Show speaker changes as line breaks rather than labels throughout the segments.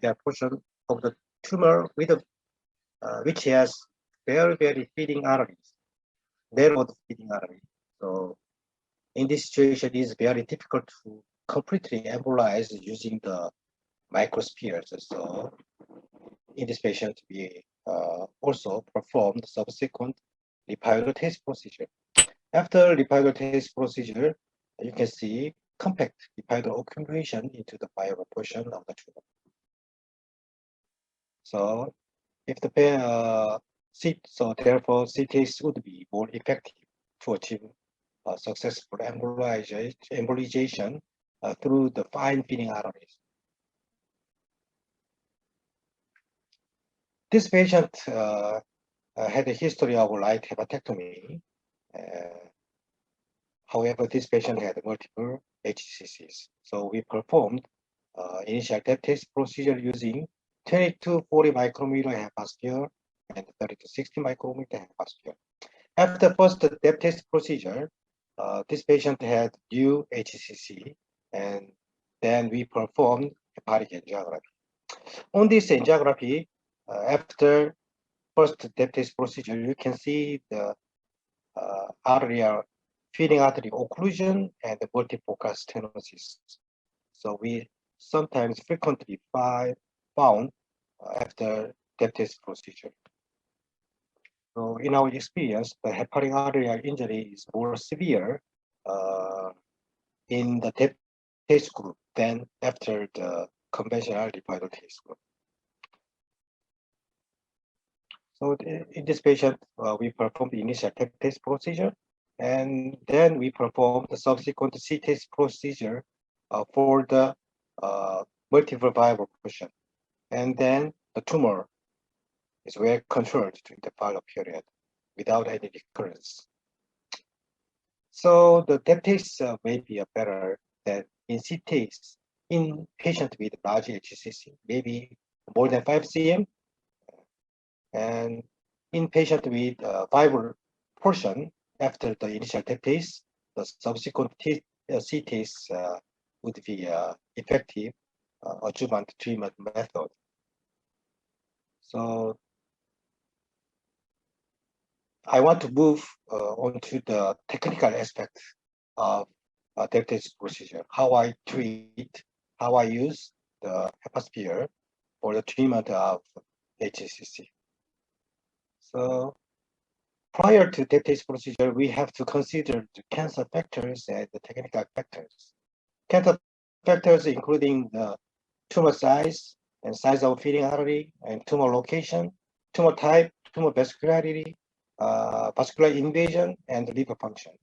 epithelial portion of the tumor with which has very feeding arteries, narrowed feeding artery. So in this situation, it is very difficult to completely embolize using the microspheres. So in this patient, we also performed subsequent lipidotase procedure. After lipidotase procedure, you can see compact lipid accumulation into the viable portion of the tumor. So if the so therefore CTS would be more effective to achieve successful embolization through the fine feeding arteries. This patient had a history of light hepatectomy. However, this patient had multiple HCCs. So we performed initial depth test procedure using 20 to 40 micrometer Hepatosphere and 30 to 60 micrometer Hepatosphere. After first depth test procedure, this patient had new HCC, and then we performed hepatic angiography. On this angiography, after first depth test procedure, you can see the feeding artery occlusion and the multifocal stenosis. So we sometimes frequently found after depth test procedure. So in our experience, the hepatic arterial injury is more severe in the depth test group than after the conventional lipidotase group. So in this patient, we performed the initial depth test procedure, and then we performed the subsequent C-test procedure for the multiple viable portion. And then the tumor is well controlled during the follow-up period without any recurrence. So the depth test may be better than in C-test in patient with large HCC, maybe more than 5 cm. And in patient with viable portion, after the initial depth test, the subsequent C-test would be effective adjuvant treatment method. So I want to move on to the technical aspect of depth test procedure, how I use the Hepatosphere for the treatment of HCC. So prior to depth test procedure, we have to consider the cancer factors and the technical factors. Cancer factors including the tumor size and size of feeding artery and tumor location, tumor type, tumor vascularity, vascular invasion, and liver function.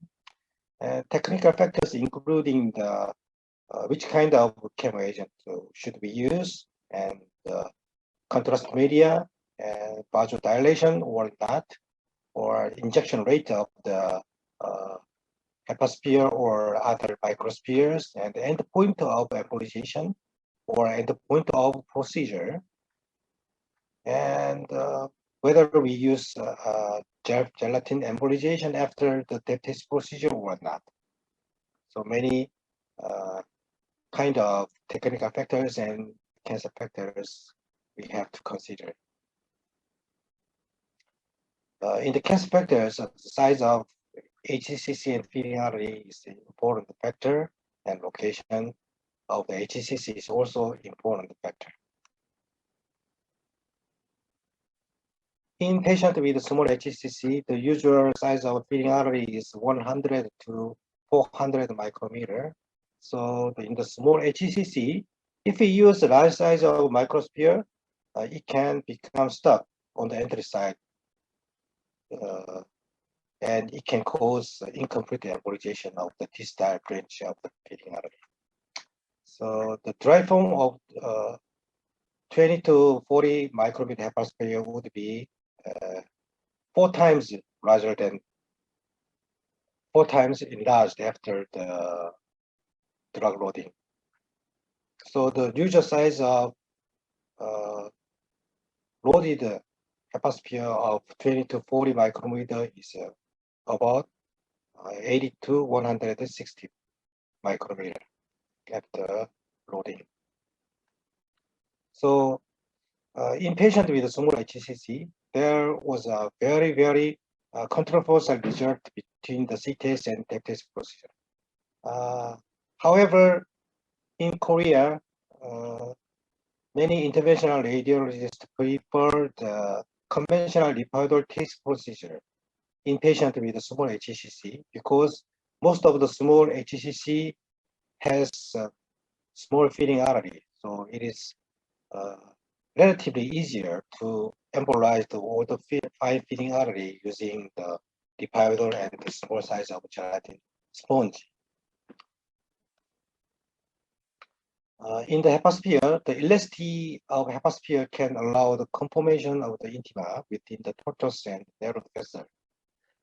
Technical factors including the which kind of chemo agent should we use, and contrast media, and vasodilation or not, or injection rate of the Hepatosphere or other microspheres, and the endpoint of embolization or endpoint of procedure, and whether we use gelatin embolization after the depth test procedure or not. So many kind of technical factors and cancer factors we have to consider. In the cancer factors, the size of HCC and feeding artery is an important factor, and location of the HCC is also important factor. In patient with small HCC, the usual size of feeding artery is 100 to 400 micrometer. So in the small HCC, if we use the large size of microsphere, it can become stuck on the entry side, and it can cause incomplete embolization of the distal branch of the feeding artery. So the dry form of 20 to 40 micrometer Hepatosphere would be 4 times enlarged after the drug loading. So the usual size of loaded Hepatosphere of 20 to 40 micrometer is about 80 to 160 micrometer after loading. So in patient with small HCC, there was a very controversial result between the C-test and TAP test procedure. However, in Korea, many interventional radiologists prefer the conventional lipiodol test procedure in patient with small HCC because most of the small HCC has small feeding artery, so it is relatively easier to embolize all the fine feeding artery using the lipiodol and the small size of gelatin sponge. In the Hepatosphere, the elasticity of Hepatosphere can allow the conformation of the intima within the tortuous and narrow vessel.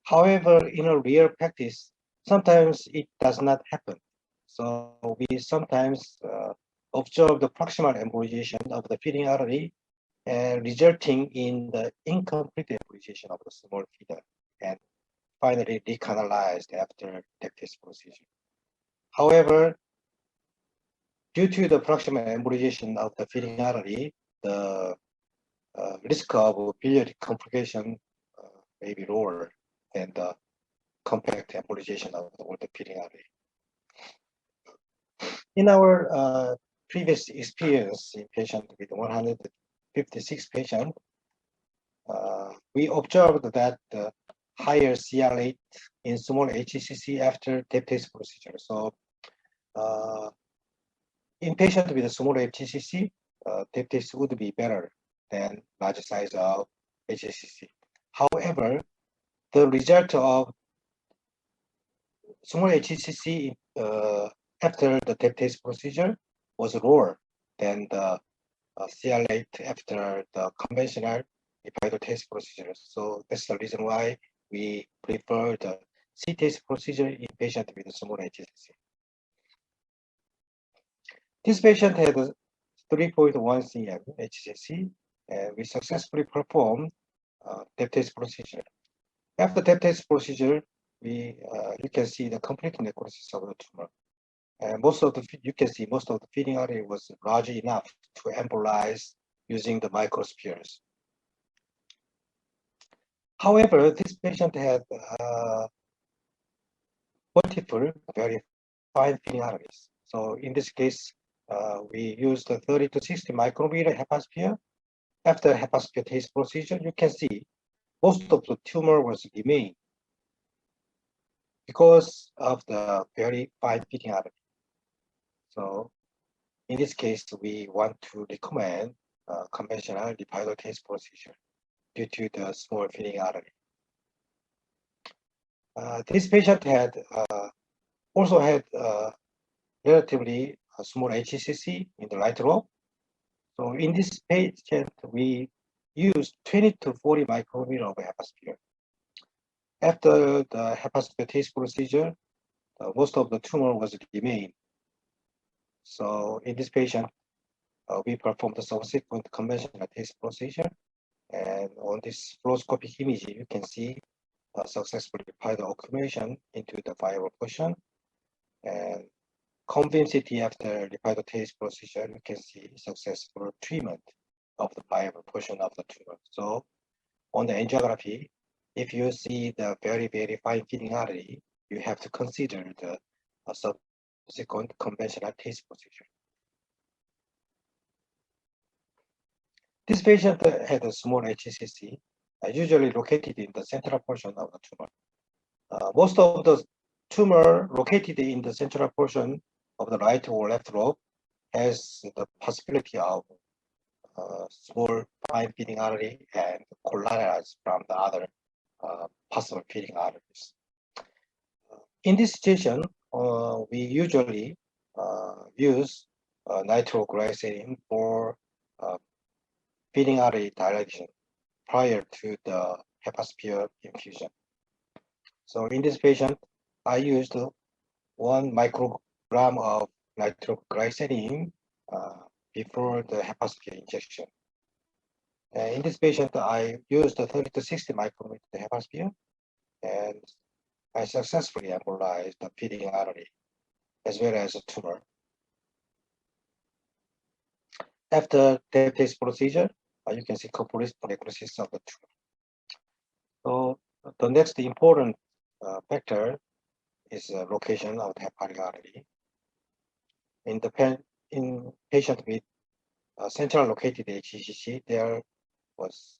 However, in a real practice, sometimes it does not happen. So we sometimes observe the proximal embolization of the feeding artery, resulting in the incomplete embolization of the small feeder, and finally recanalized after test procedure. However, due to the proximal embolization of the feeding artery, the risk of biliary complication may be lower than the compact embolization of the feeding artery. In our previous experience in patient with 156 patients, we observed that the higher CR rate in small HCC after test procedure. So in patient with a small HCC, test would be better than large size of HCC. However, the result of small HCC after the test procedure was lower than the CR rate after the conventional lipiodol test procedure. So that's the reason why we prefer the C-test procedure in patient with small HCC. This patient had a 3.1 cm HCC, and we successfully performed test procedure. After test procedure, you can see the complete necrosis of the tumor. And you can see most of the feeding artery was large enough to embolize using the microspheres. However, this patient had multiple very fine feeding arteries. So in this case, we used the 30 to 60 micrometer Hepatosphere. After Hepatosphere test procedure, you can see most of the tumor was remain because of the very fine feeding artery. So in this case, we want to recommend conventional lipiodol test procedure due to the small feeding artery. This patient had also had relatively small HCC in the right lobe. So in this patient, we used 20 to 40 micrometer of Hepatosphere. After the Hepatosphere test procedure, most of the tumor was remained. So in this patient, we performed the subsequent conventional test procedure. And on this fluoroscopic image, you can see successful lipiodol accumulation into the viable portion. And convincingly after lipiodol test procedure, you can see successful treatment of the viable portion of the tumor. So on the angiography, if you see the very fine feeding artery, you have to consider the subsequent conventional test procedure. This patient had a small HCC, usually located in the central portion of the tumor. Most of the tumor located in the central portion of the right or left lobe has the possibility of small fine feeding artery and collaterals from the other possible feeding arteries. In this situation, we usually use nitroglycerin for feeding artery dilation prior to the Hepatosphere infusion. So in this patient, I used 1 microgram of nitroglycerin before the Hepatosphere injection. In this patient, I used 30 to 60 micrometer Hepatosphere, and I successfully embolized the feeding artery as well as a tumor. After test procedure, you can see complete necrosis of the tumor. So the next important factor is location of the hepatic artery. In patient with central located HCC, there was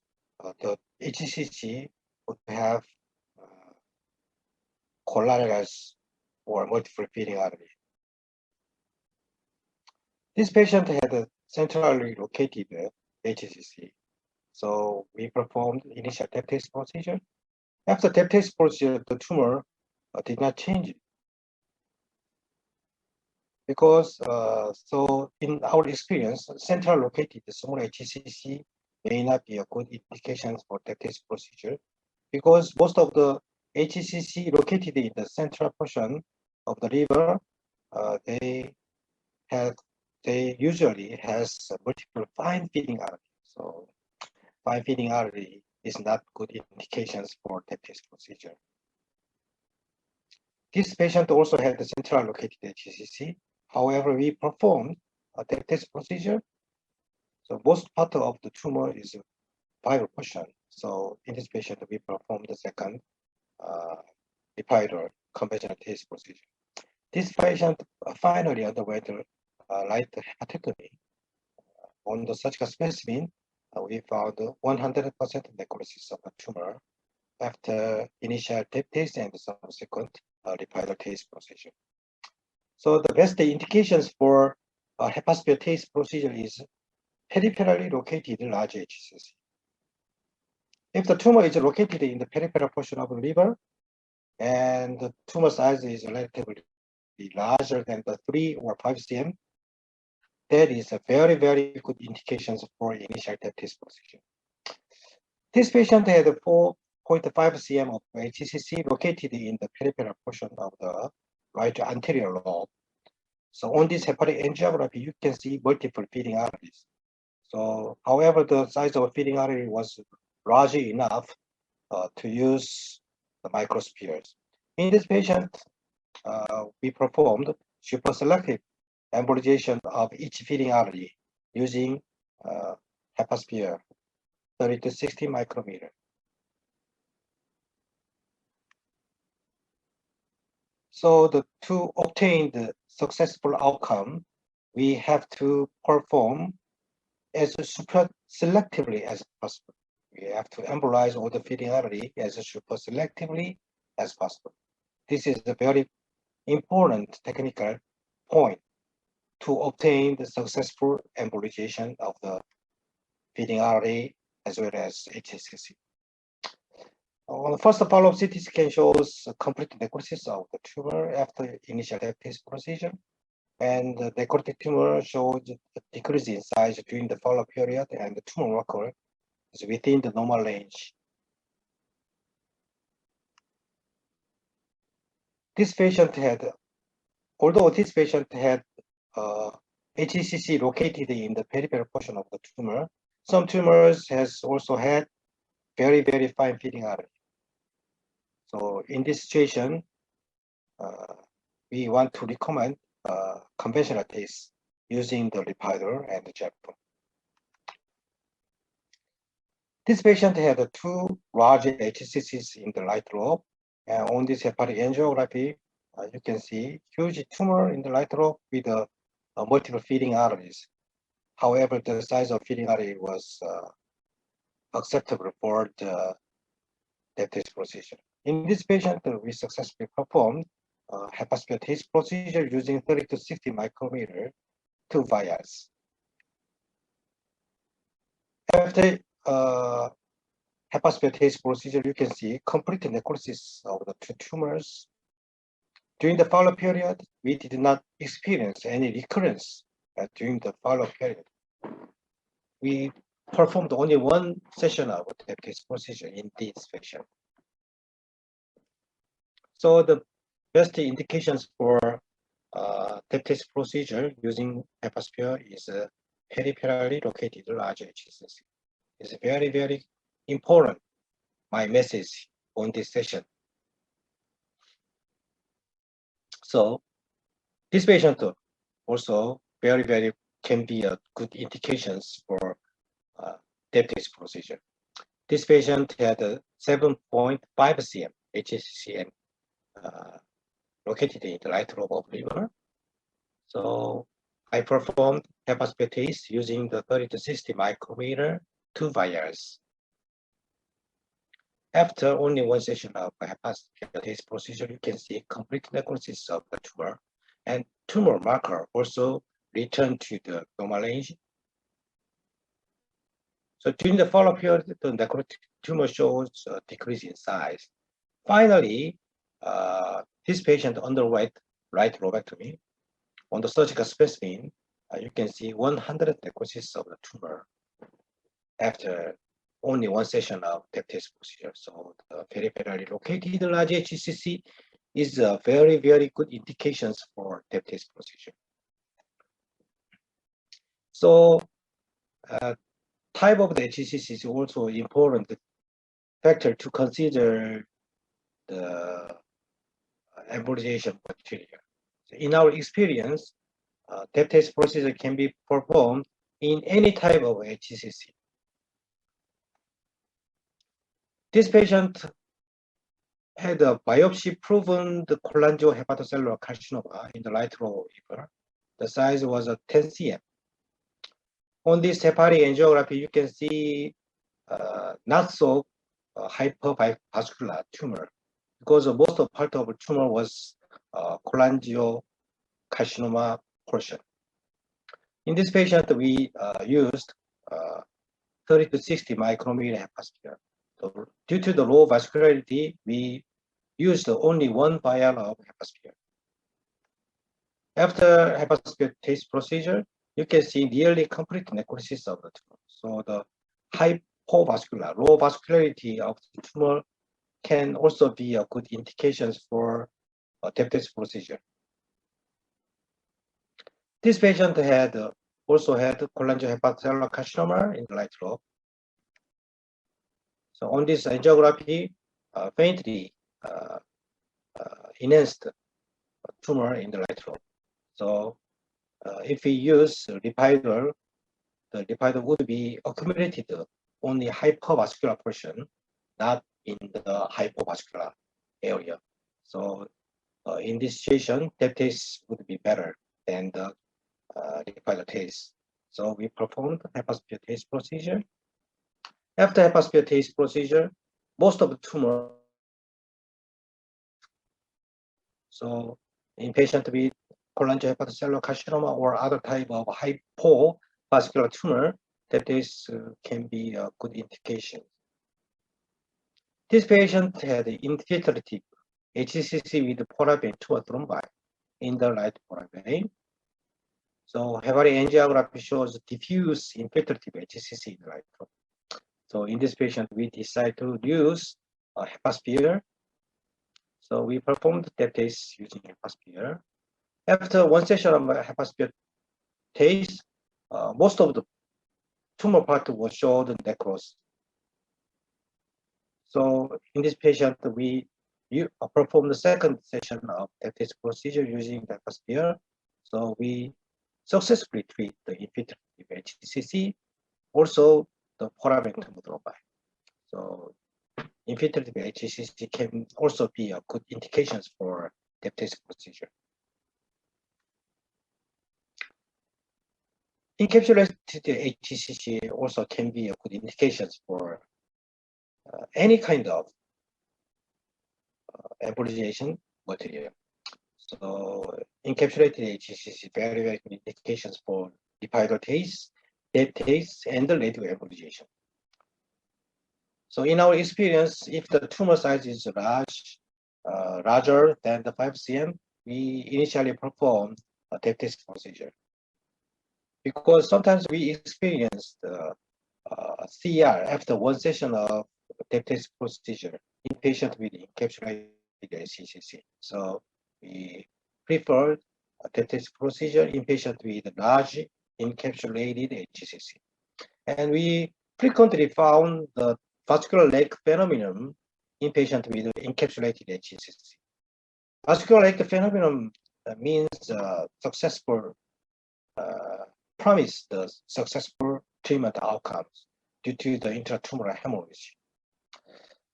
the HCC would have collaterals or multiple feeding artery. This patient had a centrally located HCC. So we performed initial test procedure. After test procedure, the tumor did not change because so in our experience, central located small HCC may not be a good indication for test procedure because most of the HCC located in the central portion of the liver, they usually has multiple fine feeding artery. So fine feeding artery is not good indications for test procedure. This patient also had the central located HCC. However, we performed a test procedure. So most part of the tumor is viral portion. So in this patient, we performed the second repider conventional test procedure. This patient finally underwent light hepatectomy. On the surgical specimen, we found 100% necrosis of the tumor after initial test and subsequent repider test procedure. So the best indications for hepatocellular test procedure is peripherally located large HCC. If the tumor is located in the peripheral portion of the liver and the tumor size is relatively larger than the 3 or 5 cm, that is a very, very good indications for initial test procedure. This patient had a 4.5 cm of HCC located in the peripheral portion of the right anterior lobe. So on this hepatic angiography, you can see multiple feeding arteries. So, however, the size of a feeding artery was large enough to use the microspheres. In this patient, we performed super selective embolization of each feeding artery using Hepatosphere 30 to 60 micrometer. So to obtain the successful outcome, we have to perform as super selectively as possible. We have to embolize all the feeding artery as super selectively as possible. This is a very important technical point to obtain the successful embolization of the feeding artery as well as HCC. The first follow-up CT scan shows complete necrosis of the tumor after initial test procedure, and the necrotic tumor shows a decrease in size during the follow-up period, and the tumor marker is within the normal range. This patient had, although this patient had HCC located in the peripheral portion of the tumor, some tumors has also had very, very fine feeding artery. So in this situation, we want to recommend conventional test using the repider and the Jepton. This patient had two large HCCs in the right lobe, and on this hepatic angiography, you can see huge tumor in the right lobe with multiple feeding arteries. However, the size of feeding artery was acceptable for the test procedure. In this patient, we successfully performed hepatocellular test procedure using 30 to 60 micrometer 2 vials. After hepatocellular test procedure, you can see complete necrosis of the two tumors. During the follow-up period, we did not experience any recurrence during the follow-up period. We performed only one session of the test procedure in this patient. So the best indications for test procedure using Hepatosphere is peripherally located large HCC. It's very, very important, my message on this session. So this patient also very, very can be a good indications for diabetes procedure. This patient had a 7.5 cm HCC located in the right lobe of liver. So I performed hepatocellular using the 30 to 60 micrometer 2 vials. After only one session of hepatocellular procedure, you can see complete necrosis of the tumor, and tumor marker also returned to the normal range. So during the follow-up period, the necrotic tumor shows a decrease in size. Finally, this patient underwent right lobectomy. On the surgical specimen, you can see 100 necrosis of the tumor after only one session of diabetes procedure. So the peripherally located large HCC is a very, very good indications for diabetes procedure. So type of the HCC is also important factor to consider the embolization criteria. So in our experience, diabetes procedure can be performed in any type of HCC. This patient had a biopsy-proven cholangiohepatocellular carcinoma in the right lower liver. The size was 10 cm. On this hepatic angiography, you can see not so hypervascular tumor, because most of part of the tumor was cholangiocarcinoma portion. In this patient, we used 30 to 60 micrometer hepatocellular. So due to the low vascularity, we used only one vial of hepatocellular. After hepatocellular procedure, you can see nearly complete necrosis of the tumor. So the hypovascular, low vascularity of the tumor can also be a good indication for diabetes procedure. This patient also had cholangiohepatocellular carcinoma in the right lobe. So on this angiography, faintly enhanced tumor in the right lobe. So if we use Lipitor, the Lipitor would be accumulated on the hypervascular portion, not in the hypovascular area. So in this situation, diabetes would be better than the Lipitor. So we performed hepatocellular procedure. After hepatocellular procedure, most of the tumor. So in patient with cholangiohepatocellular carcinoma or other type of hypovascular tumor, diabetes can be a good indication. This patient had infiltrative HCC with portal vein tumor thrombi in the right portal vein. So hepatic angiography shows diffuse infiltrative HCC in the right portal. So in this patient, we decided to use a hepatocellular. So we performed diabetes using hepatocellular. After one session of hepatocellular, most of the tumor part was showed necrosis. So in this patient, we performed the second session of diabetes procedure using the hepatocellular. So we successfully treat the infiltrative HCC, also the portal vein tumor thrombi. So infiltrative HCC can also be a good indications for diabetes procedure. Encapsulated HCC also can be a good indications for any kind of embolization material. So encapsulated HCC very, very good indications for Lipitor taste, dead taste, and the radio embolization. So in our experience, if the tumor size is larger than the 5 cm, we initially perform a diabetes procedure. Because sometimes we experience the CR after one session of diabetes procedure in patient with encapsulated HCC. So we prefer a diabetes procedure in patient with large encapsulated HCC. And we frequently found the vascular leg phenomenon in patient with encapsulated HCC. Vascular leg phenomenon means successful promise the successful treatment outcomes due to the intratumoral hemorrhage.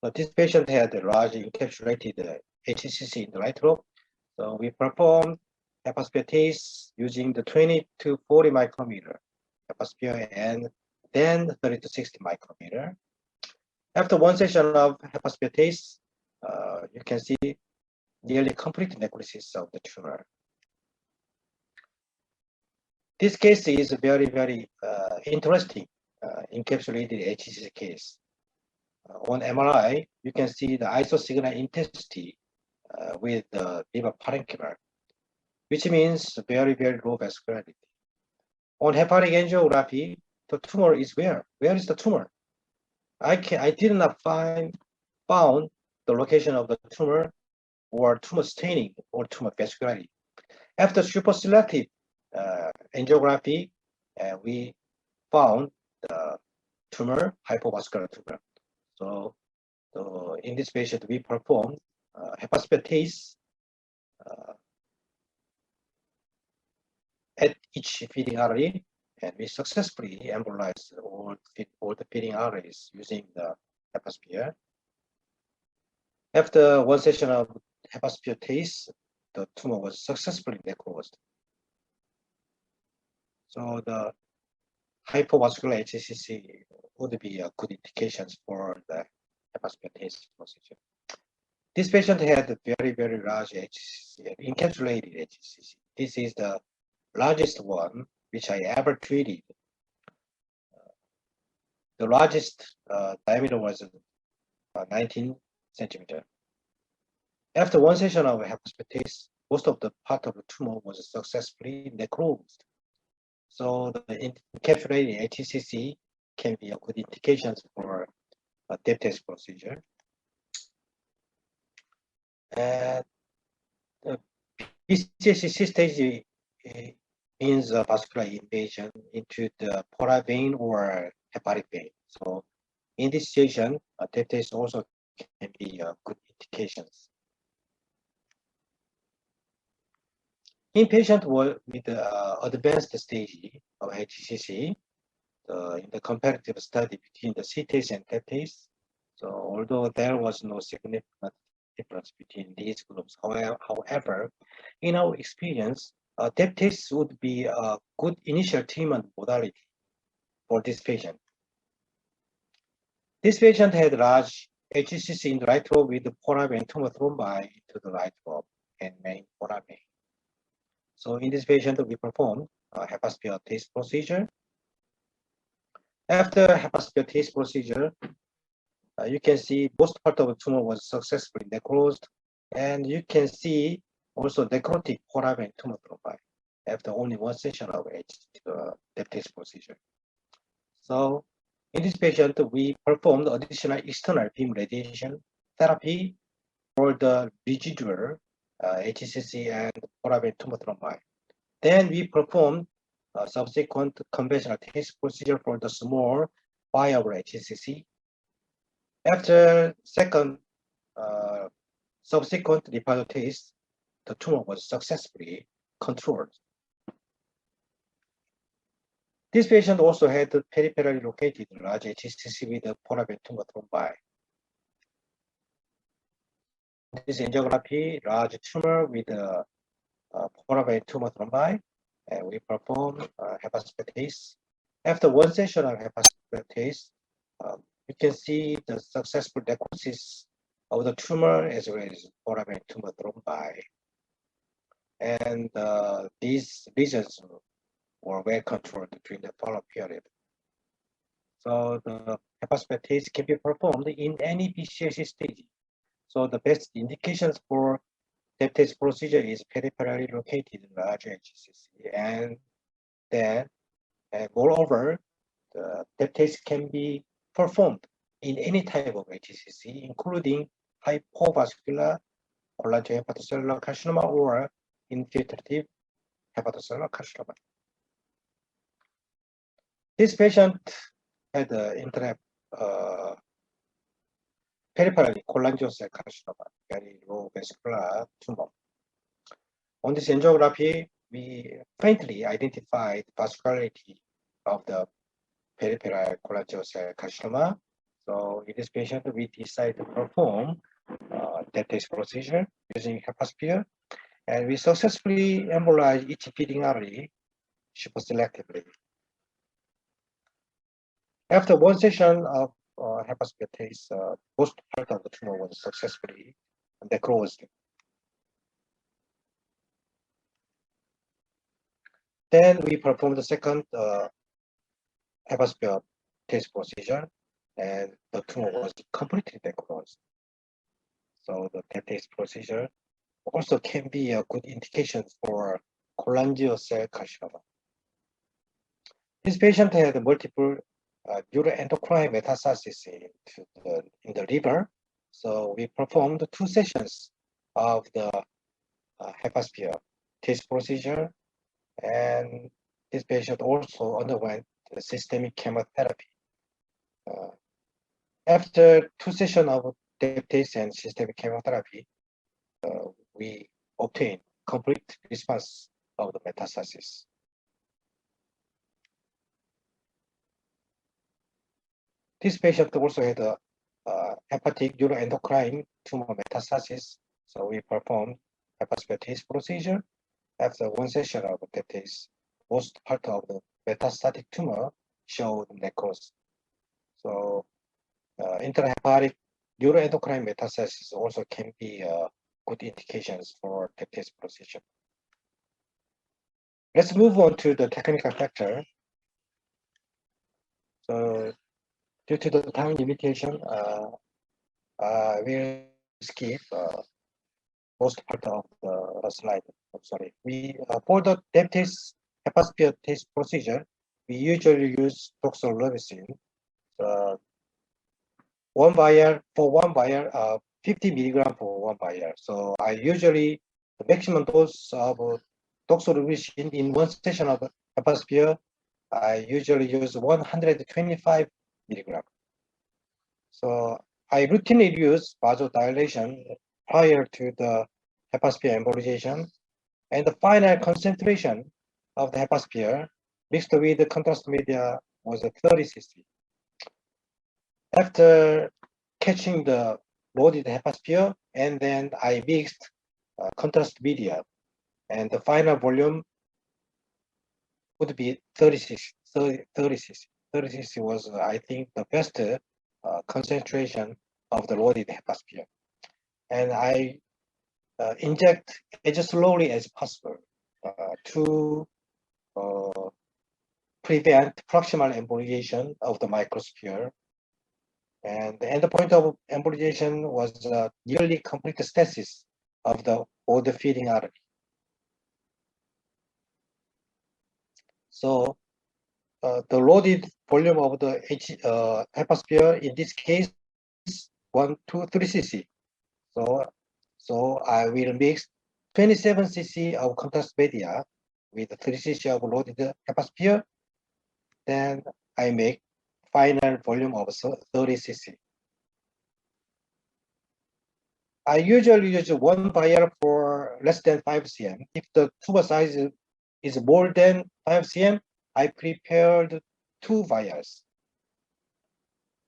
But this patient had a large encapsulated HCC in the right lobe. So we performed hepasphere using the 20 to 40 micrometer hepasphere and then 30 to 60 micrometer. After one session of hepasphere, you can see nearly complete necrosis of the tumor. This case is a very, very interesting encapsulated HCC case. On MRI, you can see the isosignal intensity with the liver parenchyma, which means very, very low vascularity. On hepatic angiography, the tumor is where? Where is the tumor? I did not found the location of the tumor or tumor staining or tumor vascularity. After superselective angiography, we found the tumor, hypovascular tumor. So in this patient, we performed hepasphere at each feeding artery, and we successfully embolized all the feeding arteries using the hepasphere. After one session of hepasphere, the tumor was successfully necrosed. So the hypovascular HCC would be a good indications for the hepasphere procedure. This patient had a very, very large HCC, encapsulated HCC. This is the largest one which I ever treated. The largest diameter was 19 centimeter. After one session of hepasphere, most of the part of the tumor was successfully necrosed. So the encapsulated HCC can be a good indication for a depth test procedure. And the BCCC stage means vascular invasion into the portal vein or hepatic vein. So in this situation, depth test also can be a good indications. In patient with advanced stage of HCC, in the comparative study between the C-test and TET-test, so although there was no significant difference between these groups, however, in our experience, TET-test would be a good initial treatment modality for this patient. This patient had large HCC in the right lobe with the portal vein tumor thrombi into the right lobe and main portal vein. So in this patient, we performed a hepasphere procedure. After hepasphere procedure, you can see most part of the tumor was successfully necrosed, and you can see also necrotic portal vein tumor thrombi after only one session of depth procedure. So in this patient, we performed additional external beam radiation therapy for the residual HCC and portal vein tumor thrombi. Then we performed subsequent conventional test procedure for the small viable HCC. After second subsequent Lipado test, the tumor was successfully controlled. This patient also had peripherally located large HCC with a portal vein tumor thrombi. This angiography, large tumor with a portal vein tumor thrombi, and we performed hepasphere. After one session of hepasphere, you can see the successful necrosis of the tumor as well as portal vein tumor thrombi. And these lesions were well controlled during the follow-up period. So the hepasphere can be performed in any BCLC stage. So the best indications for depth test procedure is peripherally located large HCC, and then moreover, the depth test can be performed in any type of HCC, including hypovascular cholangiohepatocellular carcinoma or infiltrative hepatocellular carcinoma. This patient had peripherally cholangiocellular carcinoma, very low vascular tumor. On this angiography, we faintly identified vascularity of the peripheral cholangiocyte carcinoma. So in this patient, we decided to perform that test procedure using Hepatosphere, and we successfully embolized each feeding artery super selectively. After one session of Hepatosphere test, most part of the tumor was successfully necrosed. Then we performed the second Hepatosphere test procedure, and the tumor was completely necrosed. So the test procedure also can be a good indication for cholangiocyte carcinoma. This patient had multiple neuroendocrine metastases in the liver. So we performed 2 sessions of the Hepatosphere test procedure, and this patient also underwent the systemic chemotherapy. After 2 sessions of test and systemic chemotherapy, we obtained complete response of the metastasis. This patient also had a hepatic neuroendocrine tumor metastasis, so we performed Hepatosphere test procedure. After 1 session of that test, most part of the metastatic tumor showed necrosis. So intrahepatic neuroendocrine metastasis also can be good indications for the test procedure. Let's move on to the technical factor. So due to the time limitation, we'll skip most part of the slide. I'm sorry. We for the depth test Hepatosphere test procedure, we usually use doxorubicin. 1 vial, 50 milligram for 1 vial. So I usually the maximum dose of doxorubicin in 1 session of Hepatosphere, I usually use 125 milligram. So I routinely use vasodilation prior to the Hepatosphere embolization, and the final concentration of the Hepatosphere mixed with the contrast media was 30 cc. After catching the loaded Hepatosphere, and then I mixed contrast media, and the final volume would be 36. 36 was, I think, the best concentration of the loaded Hepatosphere. And I inject as slowly as possible to prevent proximal embolization of the microsphere. And the endpoint of embolization was nearly complete stasis of the old feeding artery. So the loaded volume of the Hepatosphere in this case 1 to 3 cc. So I will mix 27 cc of contrast media with 3 cc of loaded Hepatosphere. Then I make final volume of 30 cc. I usually use 1 vial for less than 5 cm. If the tumor size is more than 5 cm, I prepared 2 vials.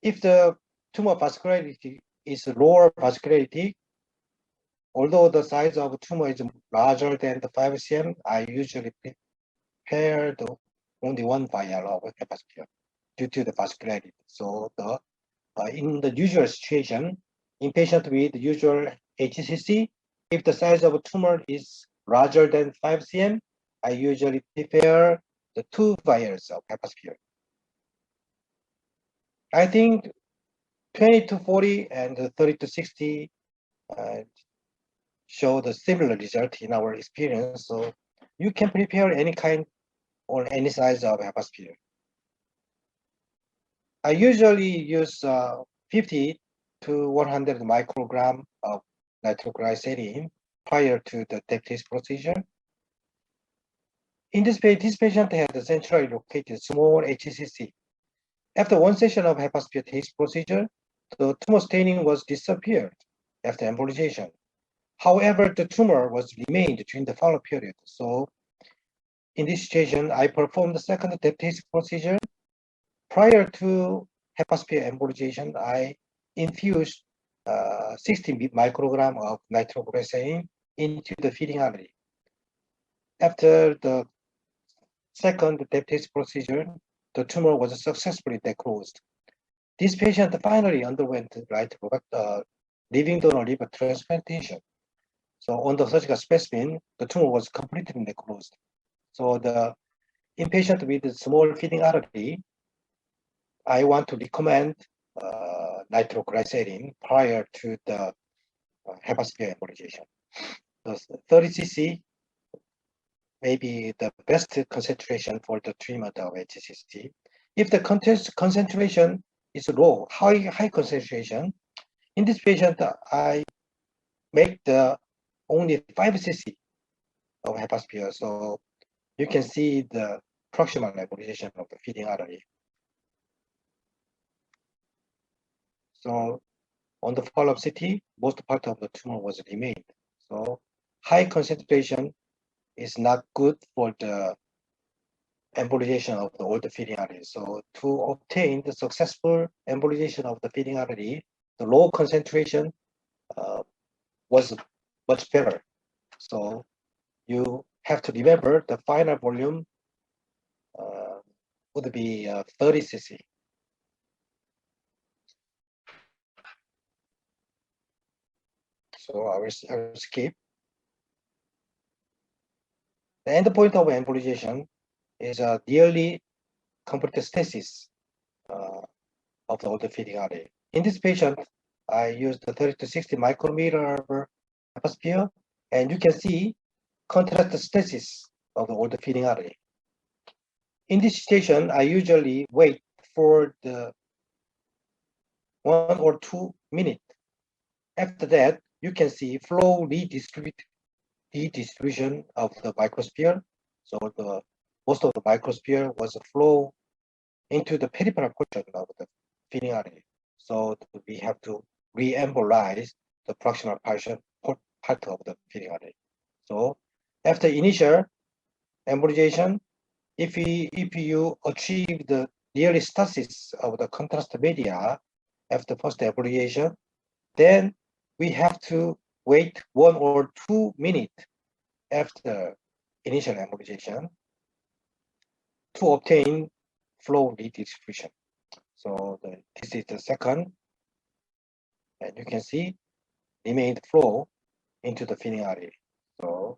If the tumor vascularity is lower vascularity, although the size of the tumor is larger than the 5 cm, I usually prepare only 1 vial of Hepatosphere due to the vascularity. So in the usual situation, in patient with usual HCC, if the size of a tumor is larger than 5 cm, I usually prepare the 2 vials of Hepatosphere. I think 20 to 40 and 30 to 60 show the similar result in our experience. So you can prepare any kind or any size of Hepatosphere. I usually use 50 to 100 microgram of nitroglycerin prior to the test procedure. In this patient had a centrally located small HCC. After 1 session of Hepatosphere test procedure, the tumor staining was disappeared after embolization. However, the tumor was remained during the follow-up period. So In this situation, I performed the second diaptase procedure. Prior to hepasphere embolization, I infused 60 microgram of nitroglycerin into the feeding artery. After the second diaptase procedure, the tumor was successfully necrosed. This patient finally underwent living donor liver transplantation. So on the surgical specimen, the tumor was completely necrosed. So in patient with small feeding artery, I want to recommend nitroglycerin prior to the hepasphere embolization. The 30 cc may be the best concentration for the treatment of HCC. If the concentration is low, high concentration, in this patient, I make the only 5 cc of hepasphere. So you can see the proximal embolization of the feeding artery. So on the follow-up CT, most part of the tumor was remained. So high concentration is not good for the embolization of the old feeding artery. So to obtain the successful embolization of the feeding artery, the low concentration was much better. So you have to remember the final volume would be 30 cc. So I will skip. The endpoint of embolization is a nearly complete stasis of the older feeding artery. In this patient, I used the 30 to 60 micrometer of hepasphere, and you can see contrast stasis of the older feeding artery. In this situation, I usually wait for the 1 or 2 minutes. After that, you can see flow redistribution of the microsphere. So most of the microsphere was flow into the peripheral portion of the feeding artery. So we have to re-embolize the proximal part of the feeding artery. So after initial embolization, if you achieve the nearly stasis of the contrast media after first embolization, then we have to wait 1 or 2 minutes after initial embolization to obtain flow redistribution. So this is the second, and you can see remained flow into the feeding artery. So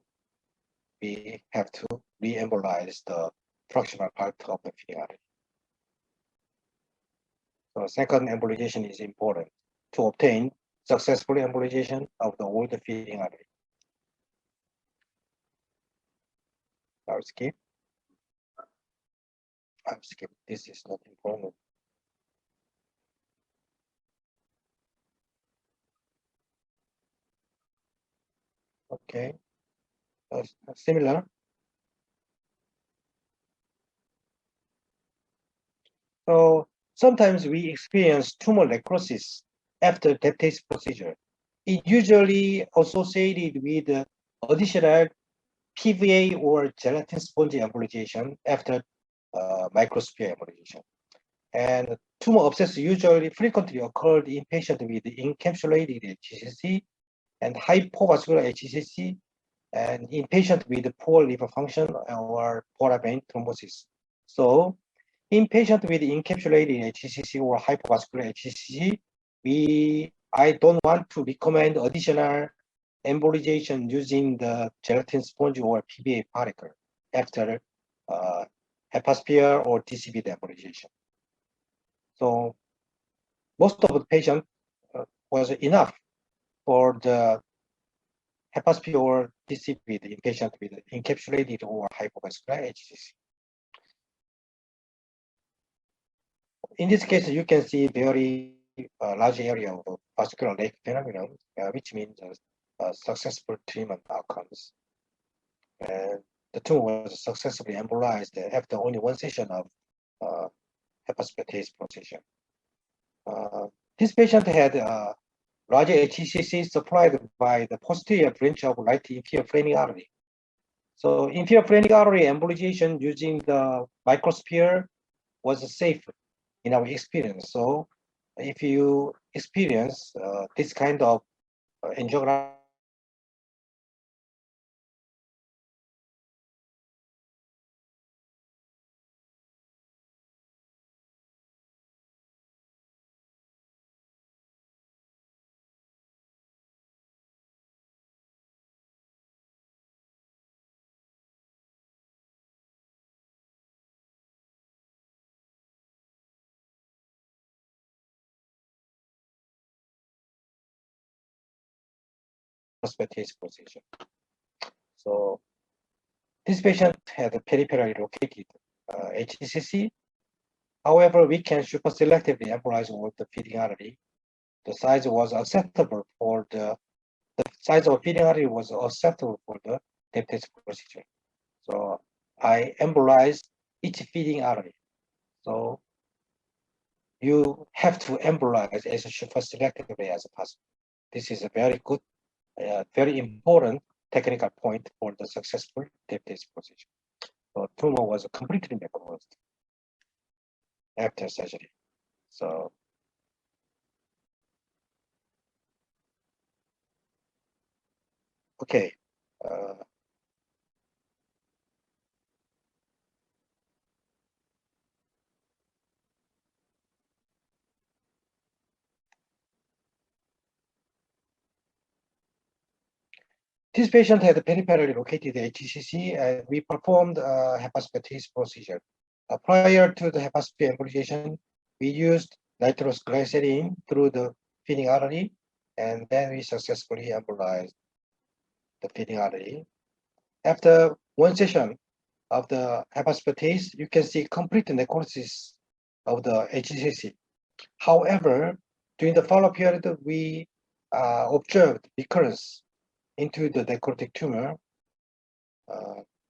we have to re-embolize the proximal part of the feeding artery. So second embolization is important to obtain successful embolization of the old feeding artery. I'll skip. This is not important. Okay, similar. So sometimes we experience tumor necrosis after diaptase procedure. It usually associated with additional PVA or gelatin sponge embolization after microsphere embolization. And tumor abscess usually frequently occurred in patients with encapsulated HCC and hypovascular HCC, and in patients with poor liver function or portal vein thrombosis. So in patients with encapsulated HCC or hypovascular HCC, I don't want to recommend additional embolization using the gelatin sponge or PVA particle after hepasphere or DCB embolization. So most of the patients was enough for the hepasphere or DCB in patients with encapsulated or hypovascular HCC. In this case, you can see very large area of vascular lake phenomenon, which means successful treatment outcomes. And the tumor was successfully embolized after only 1 session of hepasphere procedure. This patient had large HCC supplied by the posterior branch of right inferior framing artery. So inferior phrenic artery embolization using the microsphere was safe in our experience. So if you experience this kind of angiography, position. So this patient had a peripherally located HCC. However, we can super selectively embolize all the feeding artery. The size was acceptable for the size of feeding artery was acceptable for the depth procedure. So I embolized each feeding artery. So you have to embolize as super selectively as possible. This is a very good, very important technical point for the successful depth procedure. So tumor was completely necrosed after surgery. So okay. This patient had a peripherally located HCC, and we performed a hepatosphere procedure. Prior to the hepatosphere embolization, we used nitroglycerin through the feeding artery, and then we successfully embolized the feeding artery. After one session of the hepatosphere, you can see complete necrosis of the HCC. However, during the follow-up period, we observed recurrence into the necrotic tumor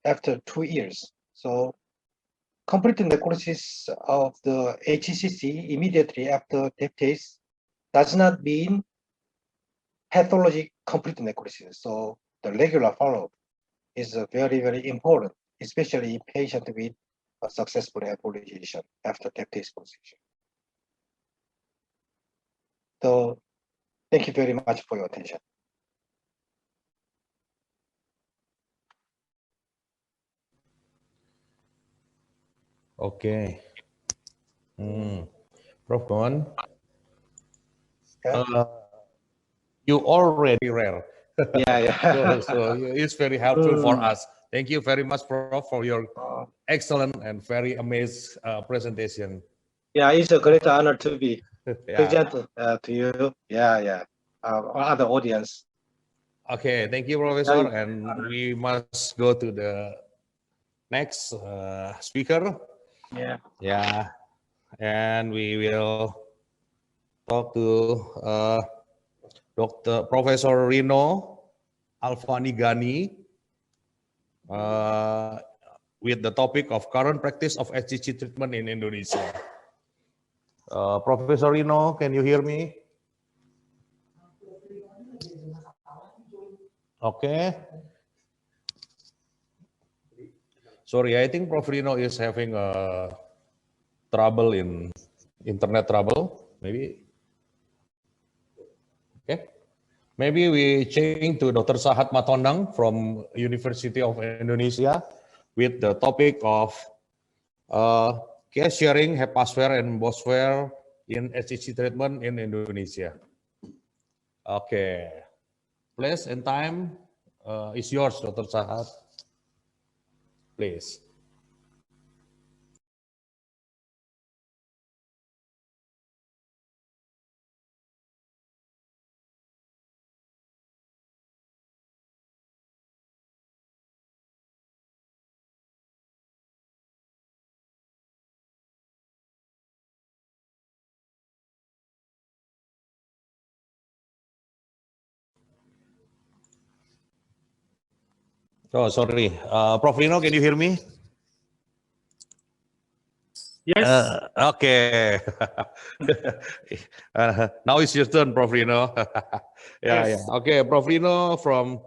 after 2 years. So complete necrosis of the HCC immediately after deptase does not mean pathologic complete necrosis. So the regular follow-up is very, very important, especially in patients with a successful embolization after deptase procedure. So thank you very much for your attention.
Okay. Prof. Don, you already rare.
Yeah.
so it's very helpful for us. Thank you very much, Prof, for your excellent and very amazing presentation.
Yeah, it's a great honor to be present to you. Yeah. Other audience.
Okay, thank you, Professor. And we must go to the next speaker. Yeah. And we will talk to Dr. Professor Rino Alfanigani with the topic of current practice of HCC treatment in Indonesia. Professor Rino, can you hear me? Okay. Sorry, I think Prof. Rino is having trouble in internet trouble, maybe. Okay. Maybe we change to Dr. Sahat Matondang from University of Indonesia with the topic of case sharing Hepatosphere and Bosware in HCC treatment in Indonesia. Okay. Place and time is yours, Dr. Sahat. Please. Oh, sorry. Prof. Rino, can you hear me?
Yes.
Okay. Now it's your turn, Prof. Rino. Yeah. Okay, Prof. Rino from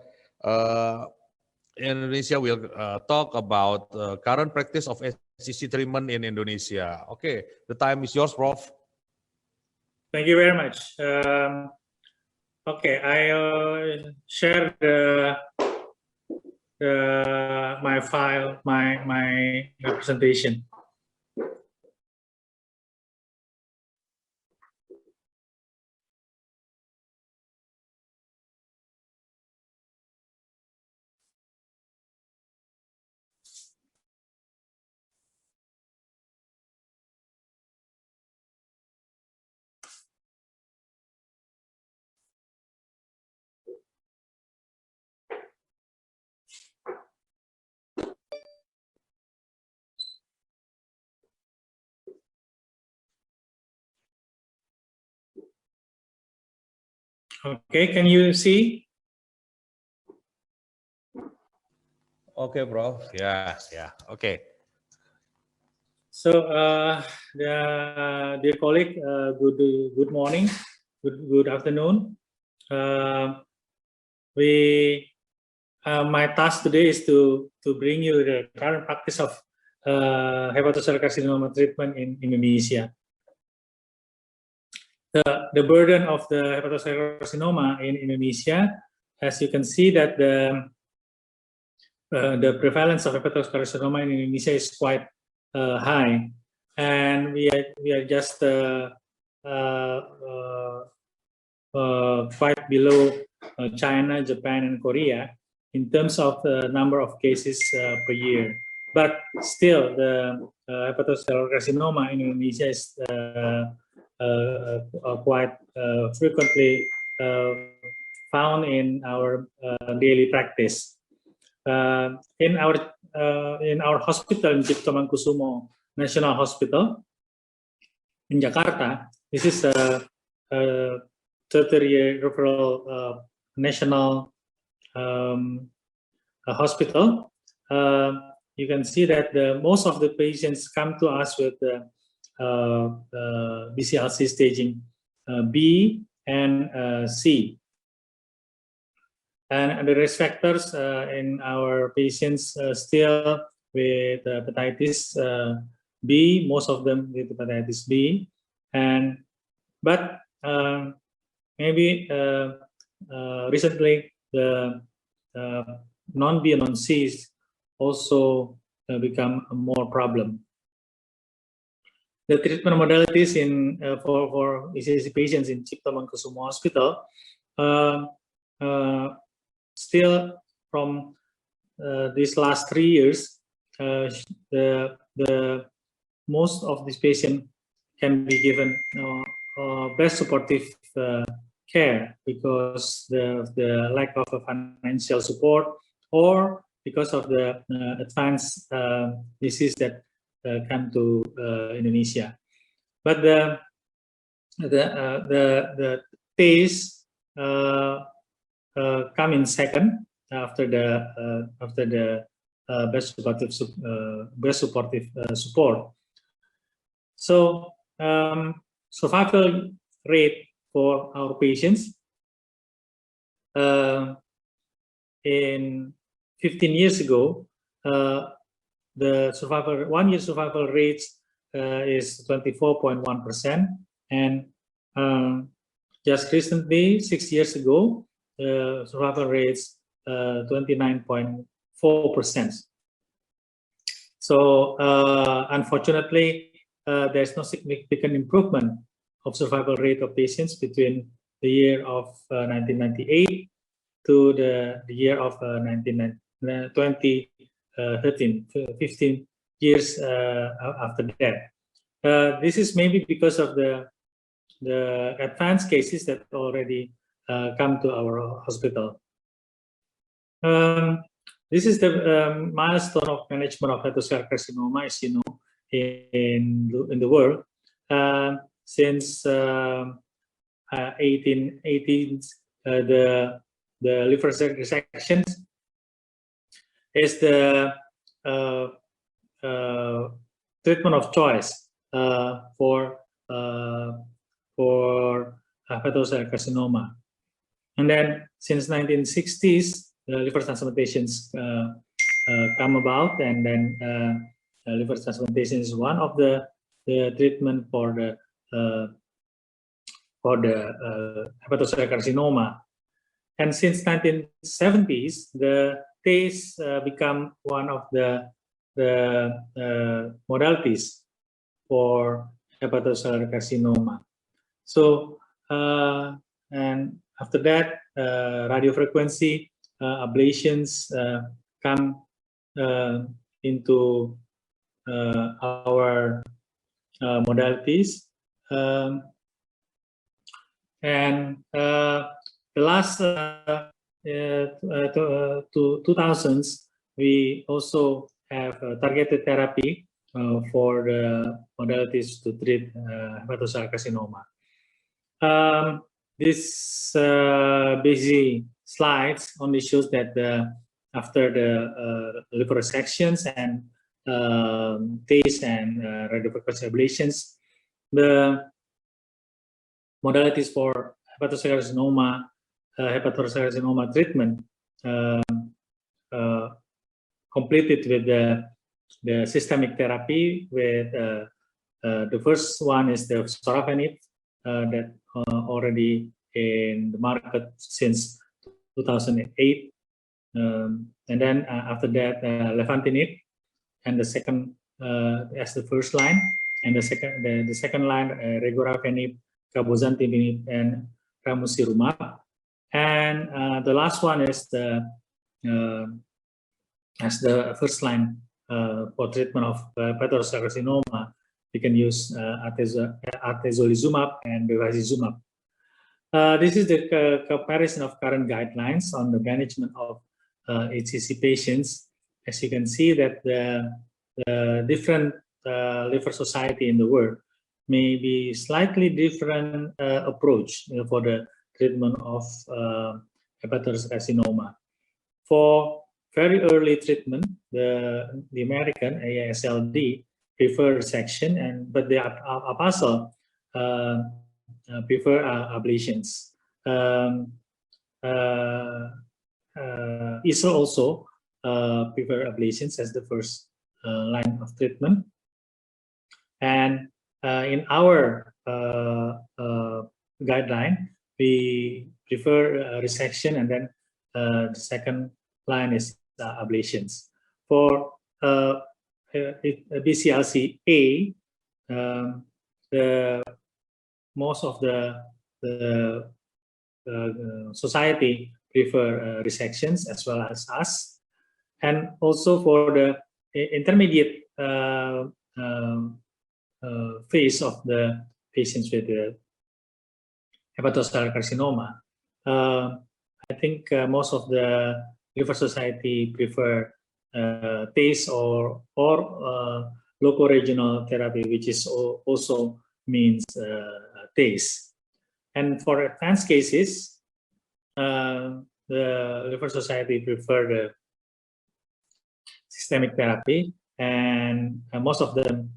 in Indonesia, we'll talk about current practice of HCC treatment in Indonesia. Okay, the time is yours, Prof.
Thank you very much. Okay, I'll share my file, my presentation. Okay, can you see?
Okay, Prof. Yeah, okay.
So, dear colleague, good morning, good afternoon. My task today is to bring you the current practice of hepatocellular carcinoma treatment in Indonesia. The burden of the hepatocellular carcinoma in Indonesia, as you can see, that the prevalence of hepatocellular carcinoma in Indonesia is quite high, and we are just quite below China, Japan, and Korea in terms of the number of cases per year. But still, the hepatocellular carcinoma in Indonesia is quite frequently found in our daily practice. In our hospital in Cipto Mangunkusumo National Hospital in Jakarta, this is a tertiary referral national hospital. You can see that most of the patients come to us with BCLC staging B and C. And the risk factors in our patients still with hepatitis B, most of them with hepatitis B, but maybe recently the non-B and non-Cs also become a more problem. The treatment modalities for HCC patients in Cipto Mangunkusumo Hospital still from these last 3 years, the most of these patients can be given best supportive care because the lack of financial support or because of the advanced disease that come to Indonesia. But the TACE come in second after the best supportive support. So survival rate for our patients in 15 years ago, the 1-year survival rate is 24.1%, and just recently, 6 years ago, survival rates 29.4%. So unfortunately, there's no significant improvement of survival rate of patients between the year of 1998 to the year of 2013, 15 years after that. This is maybe because of the advanced cases that already come to our hospital. This is the milestone of management of hepatocellular carcinoma, as you know, in the world. Since 1818, the liver resection is the treatment of choice for hepatocellular carcinoma. And then since 1960s, liver transplantations come about, and then liver transplantation is one of the treatment for the hepatocellular carcinoma. And since 1970s, the TACE become one of the modalities for hepatocellular carcinoma. So, and after that, radiofrequency ablations come into our modalities. And the last 2000s, we also have targeted therapy for the modalities to treat hepatocellular carcinoma. This busy slides only shows that after the liver resections and TACE and radiofrequency ablations, the modalities for hepatocellular carcinoma treatment completed with the systemic therapy. With the first one is the sorafenib that already in the market since 2008, and then after that lefantinib, and the second as the first line, and the second line regorafenib, cabozantinib, and ramucirumab, and the last one is as the first line for treatment of hepatocellular carcinoma. We can use atezolizumab and bevacizumab. This is the comparison of current guidelines on the management of HCC patients. As you can see that the different liver society in the world may be slightly different approach for the treatment of hepatocellular carcinoma. For very early treatment, the American AASLD prefer resection, but the APASL prefer ablations. ISRA also prefer ablations as the first line of treatment. And in our guideline, we prefer resection, and then the second line is ablations. For BCLC-A, most of the society prefer resections as well as us. And also for the intermediate phase of the patients with the hepatocellular carcinoma, I think most of the liver society prefer TACE or local regional therapy, which is also means TACE. And for advanced cases, the liver society prefer the systemic therapy, and most of them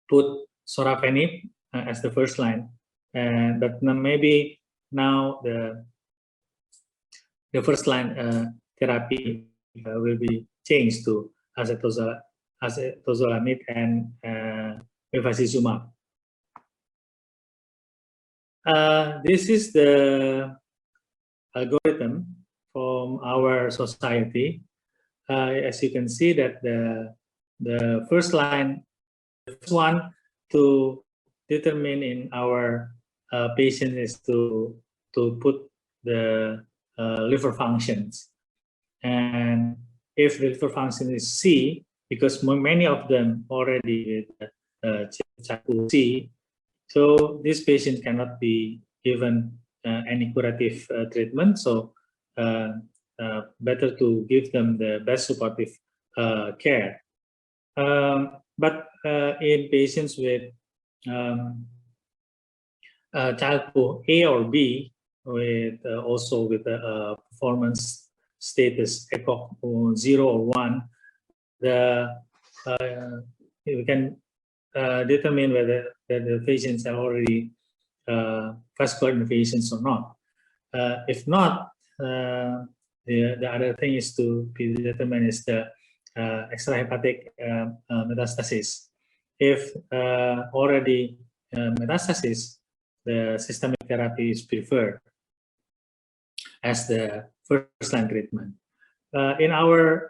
put sorafenib as the first line, but maybe now the first line therapy will be changed to acetazolamide and bevacizumab. This is the algorithm from our society. As you can see that the first line, the first one to determine in our patient is to put the liver functions. And if the liver function is C, because many of them already with C, so this patient cannot be given any curative treatment. So better to give them the best supportive care. But in patients with CHILD-PU A or B, with also with performance status ECOG 0 or 1, we can determine whether the patients are already vascular invasions or not. If not, the other thing is to be determined is the extrahepatic metastasis. If already metastasis, the systemic therapy is preferred as the first-line treatment. In our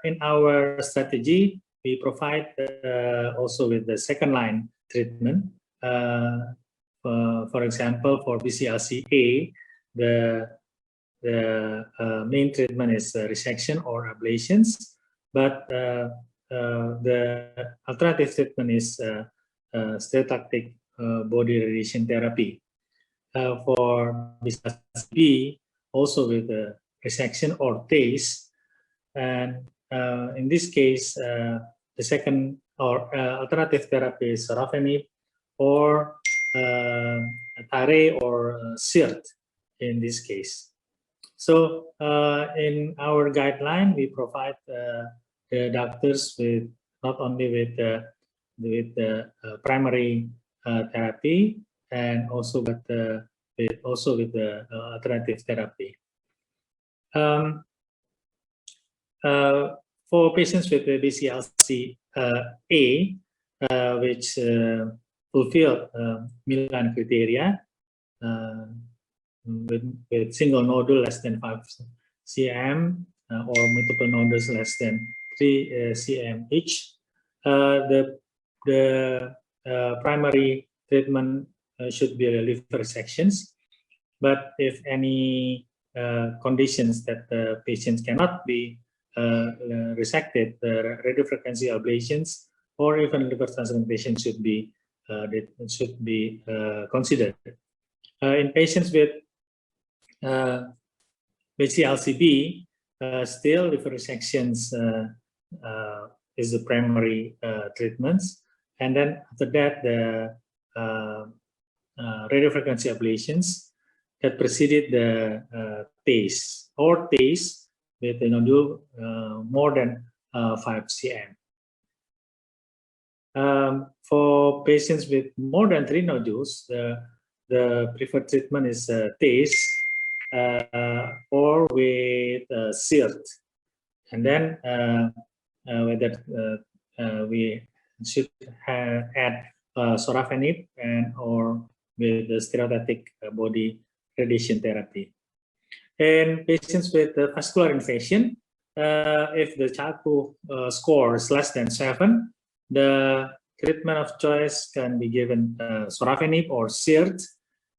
strategy, we provide also with the second-line treatment. For example, for BCLC-A, the main treatment is resection or ablations, but the alternative treatment is stereotactic body radiation therapy. For BCLC-B, also with the resection or TACE, and in this case, the second or alternative therapy is sorafenib or TARE or SIRT in this case. So in our guideline, we provide the doctors with not only with the primary therapy and also with the alternative therapy. For patients with the BCLC-A, which fulfill Milan criteria with single nodule less than 5 cm or multiple nodules less than 3 cm each, the primary treatment should be liver resections. But if any conditions that the patients cannot be resected, the radiofrequency ablations or even liver transplantation should be considered. In patients with HCLC-B, still liver resections is the primary treatments, and then after that the radiofrequency ablations that preceded the TACE or TACE with a nodule more than 5 cm. For patients with more than 3 nodules, the preferred treatment is TACE or with SIRT. And then we should add sorafenib and or with the stereotactic body radiation therapy. In patients with vascular invasion, if the Charcot score is less than 7, the treatment of choice can be given sorafenib or SIRT,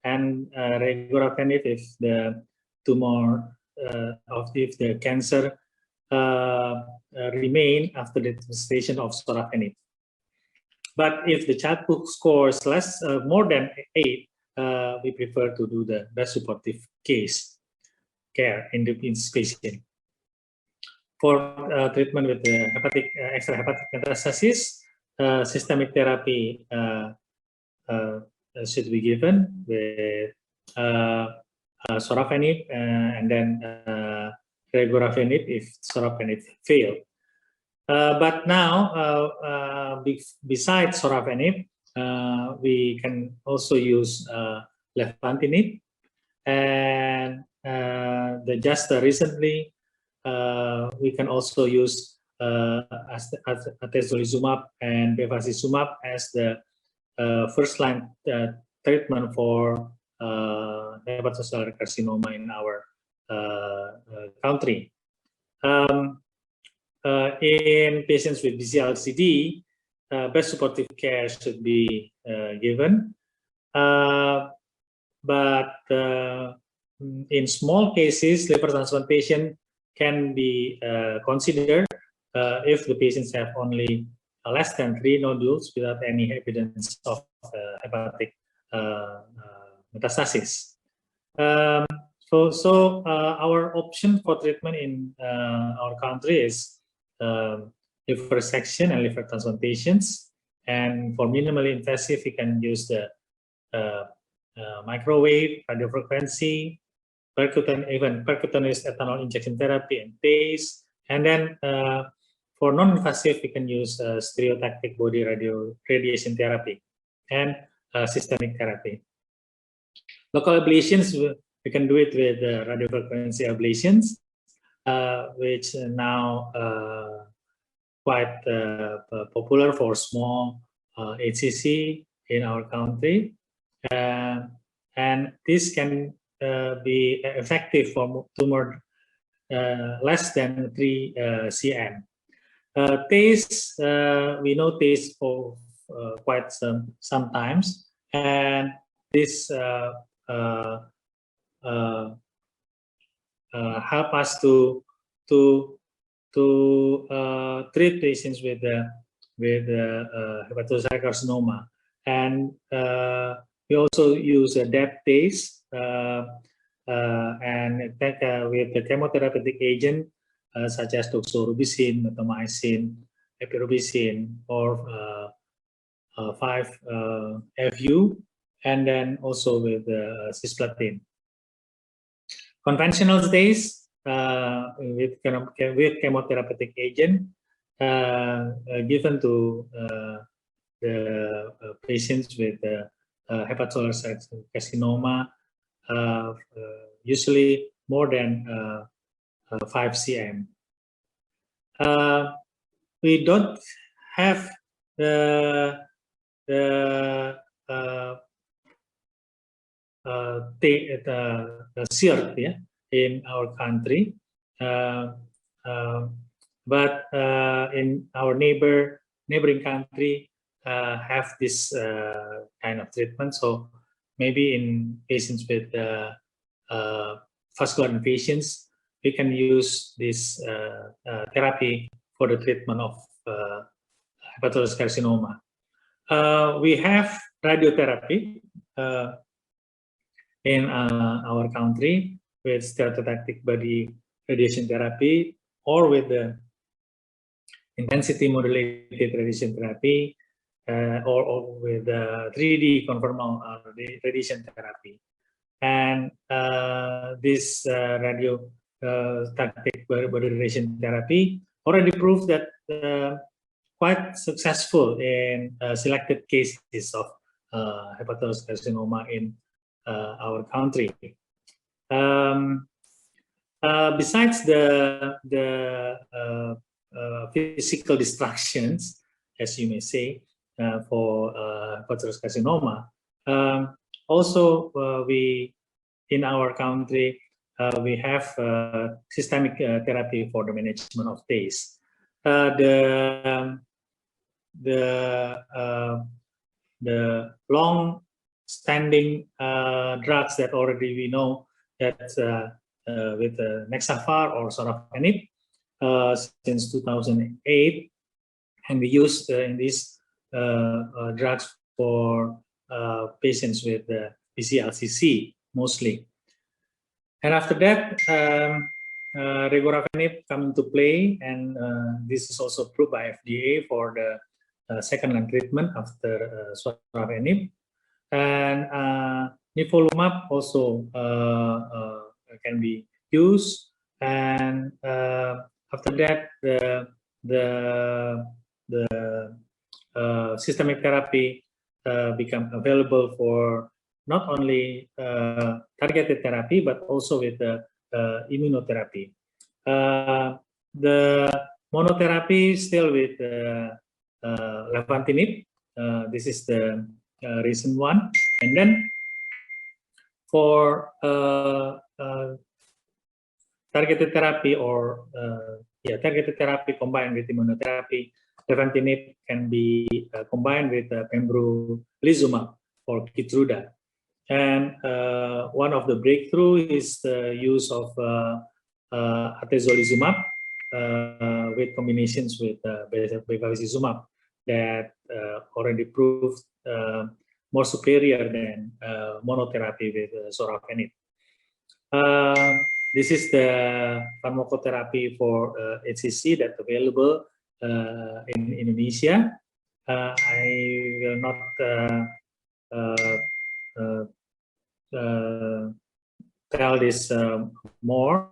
and regorafenib if the tumor if the cancer remain after the administration of sorafenib. But if the Charcot score is more than 8, we prefer to do the best supportive care in this patient. For treatment with the extrahepatic metastasis, systemic therapy should be given with sorafenib and then regorafenib if sorafenib failed. But now, besides sorafenib, we can also use lefantinib, and just recently we can also use atezolizumab and bevacizumab as the first-line treatment for hepatocellular carcinoma in our country. In patients with BCLC-D, best supportive care should be given, but in small cases, liver transplantation can be considered if the patients have only less than 3 nodules without any evidence of hepatic metastasis. So our option for treatment in our country is liver resection and liver transplantations, and for minimally invasive, we can use the microwave, radiofrequency, even percutaneous ethanol injection therapy and TACE, and then for non-invasive, we can use stereotactic body radiation therapy and systemic therapy. Local ablations we can do it with radiofrequency ablations, which now quite popular for small HCC in our country, and this can be effective for tumor less than 3 cm. TACE, we know TACE for quite sometimes, and this help us to treat patients with hepatocellular carcinoma, and we also use a depth TACE and with the chemotherapeutic agent such as doxorubicin, mitomycin, epirubicin, or 5-FU, and then also with cisplatin. Conventional TACE with chemotherapeutic agent given to the patients with hepatocellular carcinoma, usually more than 5 cm. We don't have the CERT, yeah, in our country, but in our neighboring country have this kind of treatment. So maybe in patients with vascular invasions, we can use this therapy for the treatment of hepatocellular carcinoma. We have radiotherapy in our country with stereotactic body radiation therapy, or with the intensity modulated radiation therapy, or with 3D conformal radiation therapy. And this radiotactic body radiation therapy already proved that quite successful in selected cases of hepatocellular carcinoma in our country. Besides the physical distractions, as you may say, for hepatocellular carcinoma, also we in our country we have systemic therapy for the management of TACE. The long-standing drugs that already we know that with Nexavar or sorafenib since 2008, and we use in these drugs for patients with BCLCC mostly. And after that, regorafenib come into play, and this is also approved by FDA for the second-line treatment after sorafenib. And nivolumab also can be used, and after that the systemic therapy become available for not only targeted therapy but also with immunotherapy. The monotherapy still with levantinib. This is the recent one, and then for targeted therapy or targeted therapy combined with immunotherapy, levantinib can be combined with pembrolizumab or Keytruda. And one of the breakthrough is the use of atezolizumab with combinations with bevacizumab that already proved more superior than monotherapy with sorafenib. This is the pharmacotherapy for HCC that's available in Indonesia. I will not tell this more,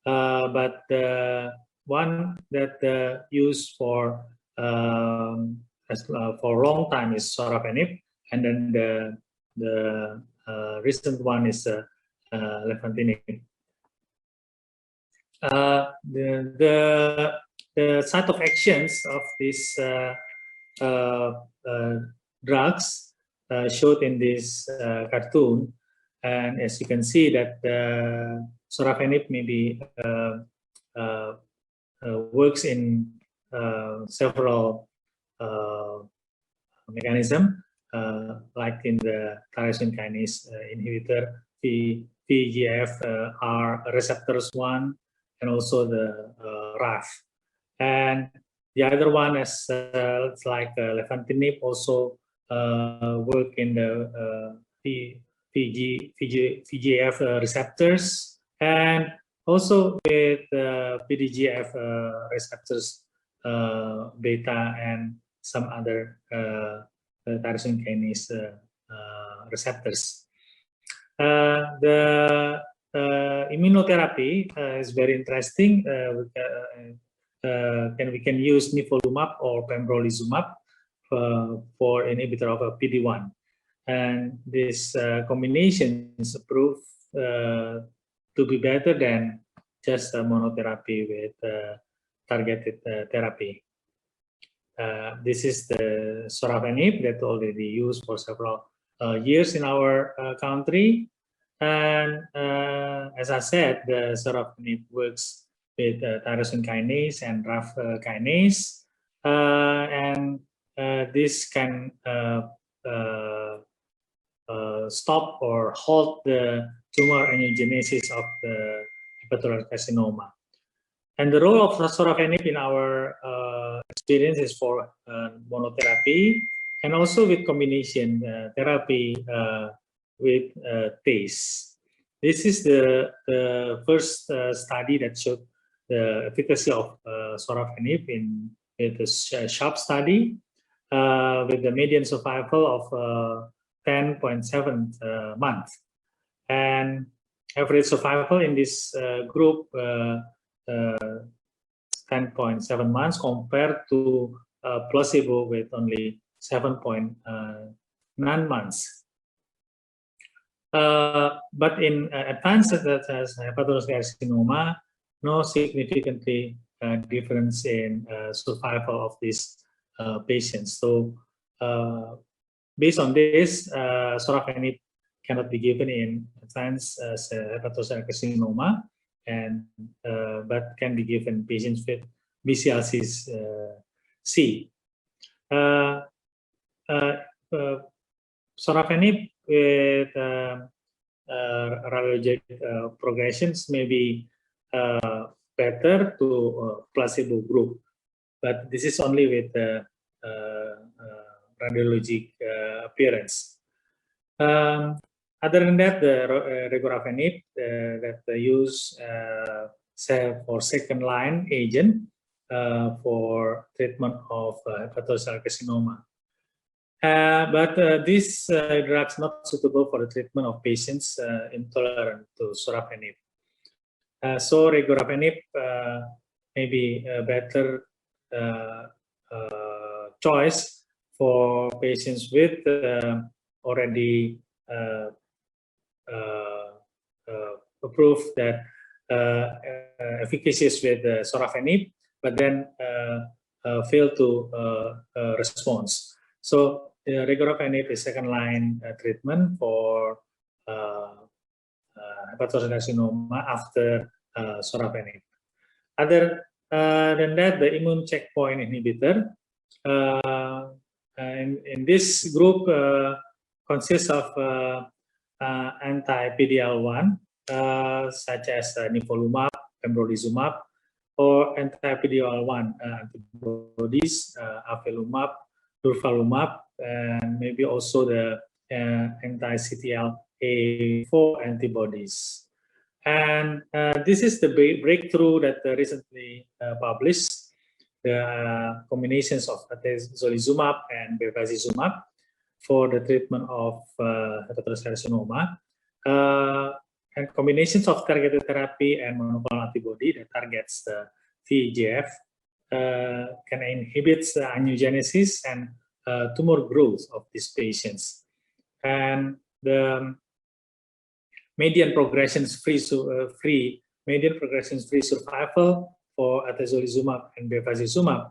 but the one that used for a long time is sorafenib, and then the recent one is lefantinib. The site of actions of these drugs showed in this cartoon, and as you can see that sorafenib maybe works in several mechanisms, like in the tyrosine kinase inhibitor, VEGF-R receptors 1, and also the RAF. And the other one is like lefantinib also work in the VEGF receptors, and also with PDGF receptors beta and some other tyrosine kinase receptors. The immunotherapy is very interesting. We can use nivolumab or pembrolizumab for inhibitor of PD-1, and this combination is proved to be better than just monotherapy with targeted therapy. This is the sorafenib that already used for several years in our country, and as I said, the sorafenib works with tyrosine kinase and RAF kinase, and this can stop or halt the tumor angiogenesis of the hepatocellular carcinoma. And the role of sorafenib in our experience is for monotherapy and also with combination therapy with TACE. This is the first study that showed the efficacy of sorafenib in the SHARP study with the median survival of 10.7 months, and average survival in this group 10.7 months compared to placebo with only 7.9 months. But in advanced hepatocellular carcinoma, no significantly difference in survival of these patients. So based on this, sorafenib cannot be given in advanced hepatocellular carcinoma, and but can be given patients with BCLC. Sorafenib with radiologic progressions may be better to placebo group, but this is only with radiologic appearance. Other than that, the regorafenib that they use for second-line agent for treatment of hepatocellular carcinoma. But this drug is not suitable for the treatment of patients intolerant to sorafenib. So regorafenib may be a better choice for patients with already approved that efficacious with sorafenib, but then fail to response. So regorafenib is second-line treatment for hepatocellular carcinoma after sorafenib. Other than that, the immune checkpoint inhibitor in this group consists of anti-PD-L1 such as nivolumab, pembrolizumab, or anti-PD-L1 antibodies, avelumab, durvalumab, and maybe also the anti-CTLA4 antibodies. And this is the breakthrough that recently published, the combinations of atezolizumab and bevacizumab for the treatment of hepatocellular carcinoma, and combinations of targeted therapy and monoclonal antibody that targets the VEGF can inhibit the angiogenesis and tumor growth of these patients. And the median progression-free survival for atezolizumab and bevacizumab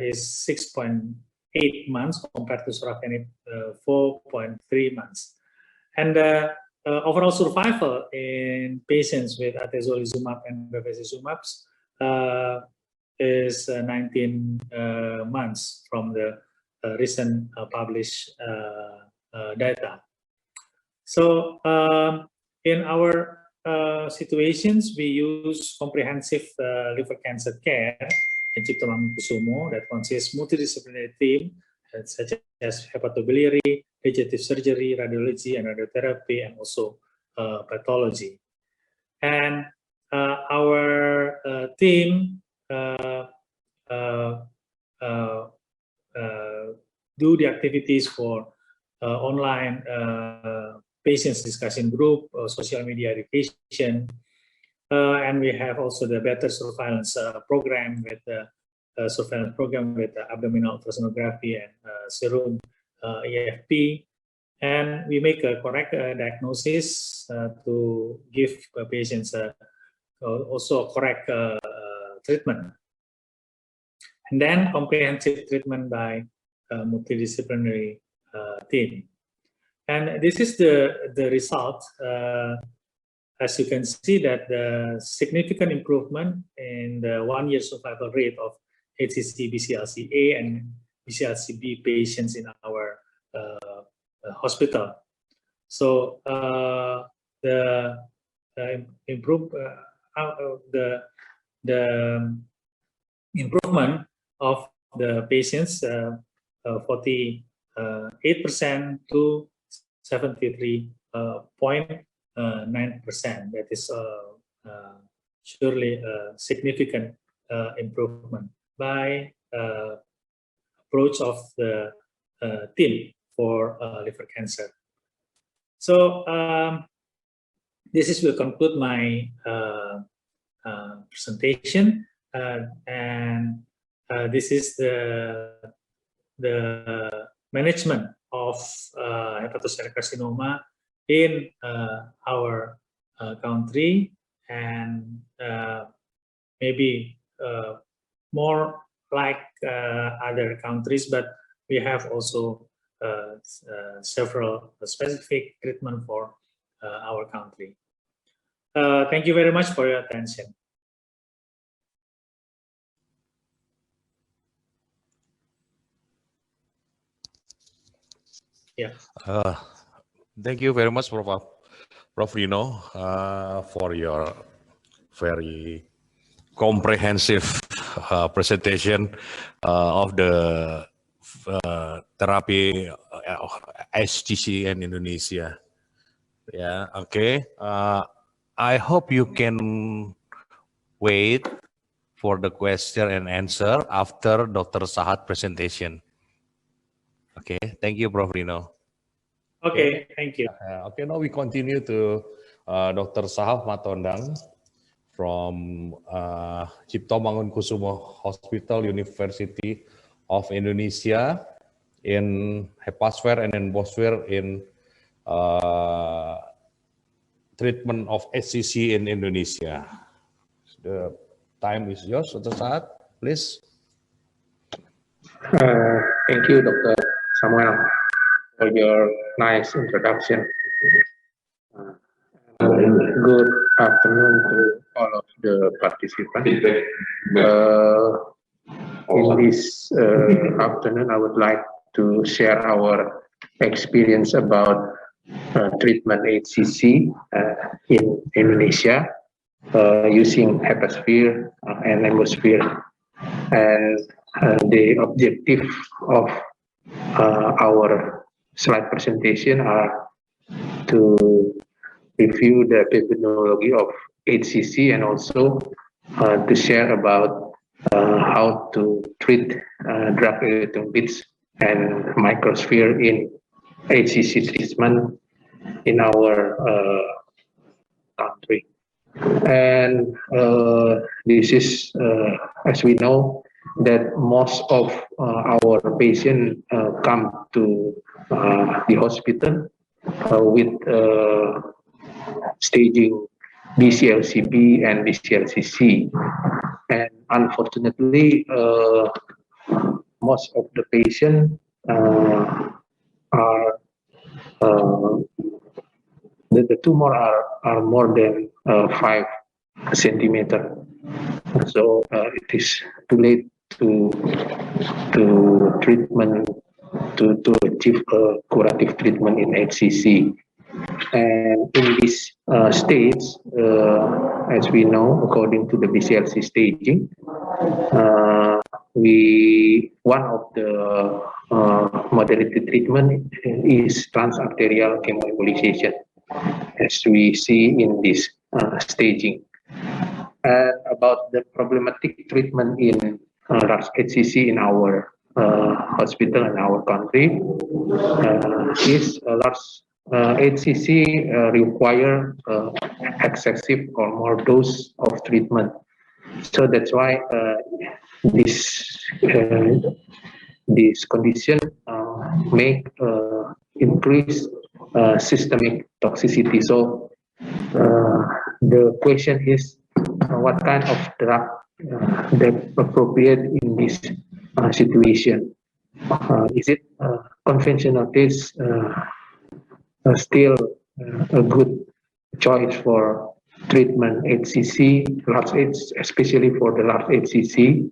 is 6.8 months compared to sorafenib 4.3 months. And overall survival in patients with atezolizumab and bevacizumab is 19 months from the recent published data. So in our situations, we use comprehensive liver cancer care in Cipto Mangunkusumo that consists multidisciplinary team such as hepatobiliary, digestive surgery, radiology, and radiotherapy, and also pathology. And our team do the activities for online patients discussion group, social media education, and we have also the better surveillance program with the abdominal ultrasonography and serum EFP, and we make a correct diagnosis to give patients also correct treatment, and then comprehensive treatment by multidisciplinary team. And this is the result. As you can see that the significant improvement in the 1-year survival rate of HCC, BCLC-A and BCLC-B patients in our hospital. So the improvement of the patients 48% to 73.9%. That is surely a significant improvement by approach of the team for liver cancer. So this will conclude my presentation, and this is the management of hepatocellular carcinoma in our country, and maybe more like other countries, but we have also several specific treatment for our country. Thank you very much for your attention. Yeah.
Thank you very much, Prof. Rino, for your very comprehensive presentation of the therapy HCC in Indonesia. Yeah, okay. I hope you can wait for the question and answer after Dr. Sahat presentation. Okay, thank you, Prof. Rino.
Okay, thank you.
Okay, now we continue to Dr. Sahat Matondang from Cipto Mangunkusumo Hospital, University of Indonesia in Hepatocellular and Embosware in treatment of HCC in Indonesia. The time is yours, Dr. Sahat, please.
Thank you, Dr. Samuel, for your nice introduction. Good afternoon to all of the participants. In this afternoon, I would like to share our experience about treatment HCC in Indonesia using Hepatosphere and Embosphere. And the objective of our slide presentation are to review the epidemiology of HCC and also to share about how to treat drug-eluting bits and microsphere in HCC treatment in our country. And this is, as we know, that most of our patients come to the hospital with staging BCLCB and BCLCC. And unfortunately, most of the patients are the tumor are more than 5 centimeter. So it is too late to treatment to achieve a curative treatment in HCC. And in this stage, as we know, according to the BCLC staging, one of the modality treatment is transarterial chemoembolization, as we see in this staging. And about the problematic treatment in large HCC in our hospital and our country, is large HCC require excessive or more dose of treatment. So that's why this condition make increase systemic toxicity. So the question is, what kind of drug that appropriate in this situation? Is it conventional test still a good choice for treatment HCC, especially for the large HCC?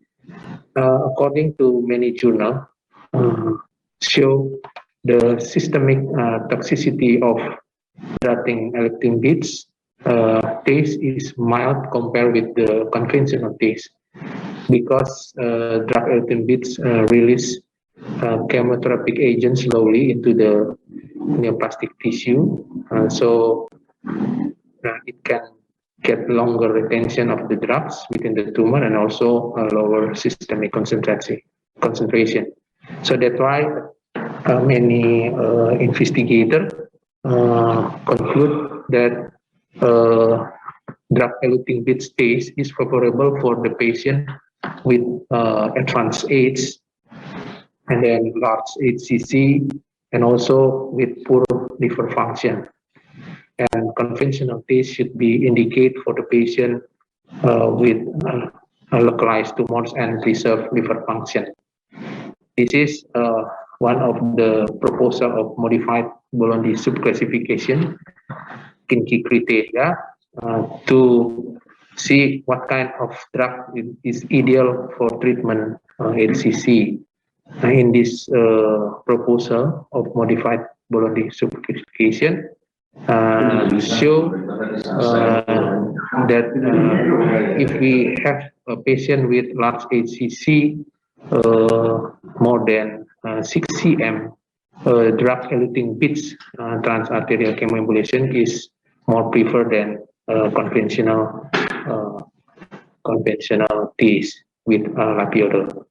According to many journals, show the systemic toxicity of drug-eluting beads taste is mild compared with the conventional taste, because drug-eluting beads release chemotherapeutic agents slowly into the neoplastic tissue, so it can get longer retention of the drugs within the tumor and also lower systemic concentration. So that's why many investigators conclude that drug-eluting beads taste is favorable for the patient with advanced age and then large HCC and also with poor liver function. And conventional taste should be indicated for the patient with localized tumors and preserved liver function. This is one of the proposal of modified Bologna subclassification kinky criteria to see what kind of drug is ideal for treatment HCC. In this proposal of modified Bologna subclassification, show that if we have a patient with large HCC more than 6 cm, drug-eluting beads transarterial chemoembolization is more preferred than conventional TACE with lapiodal.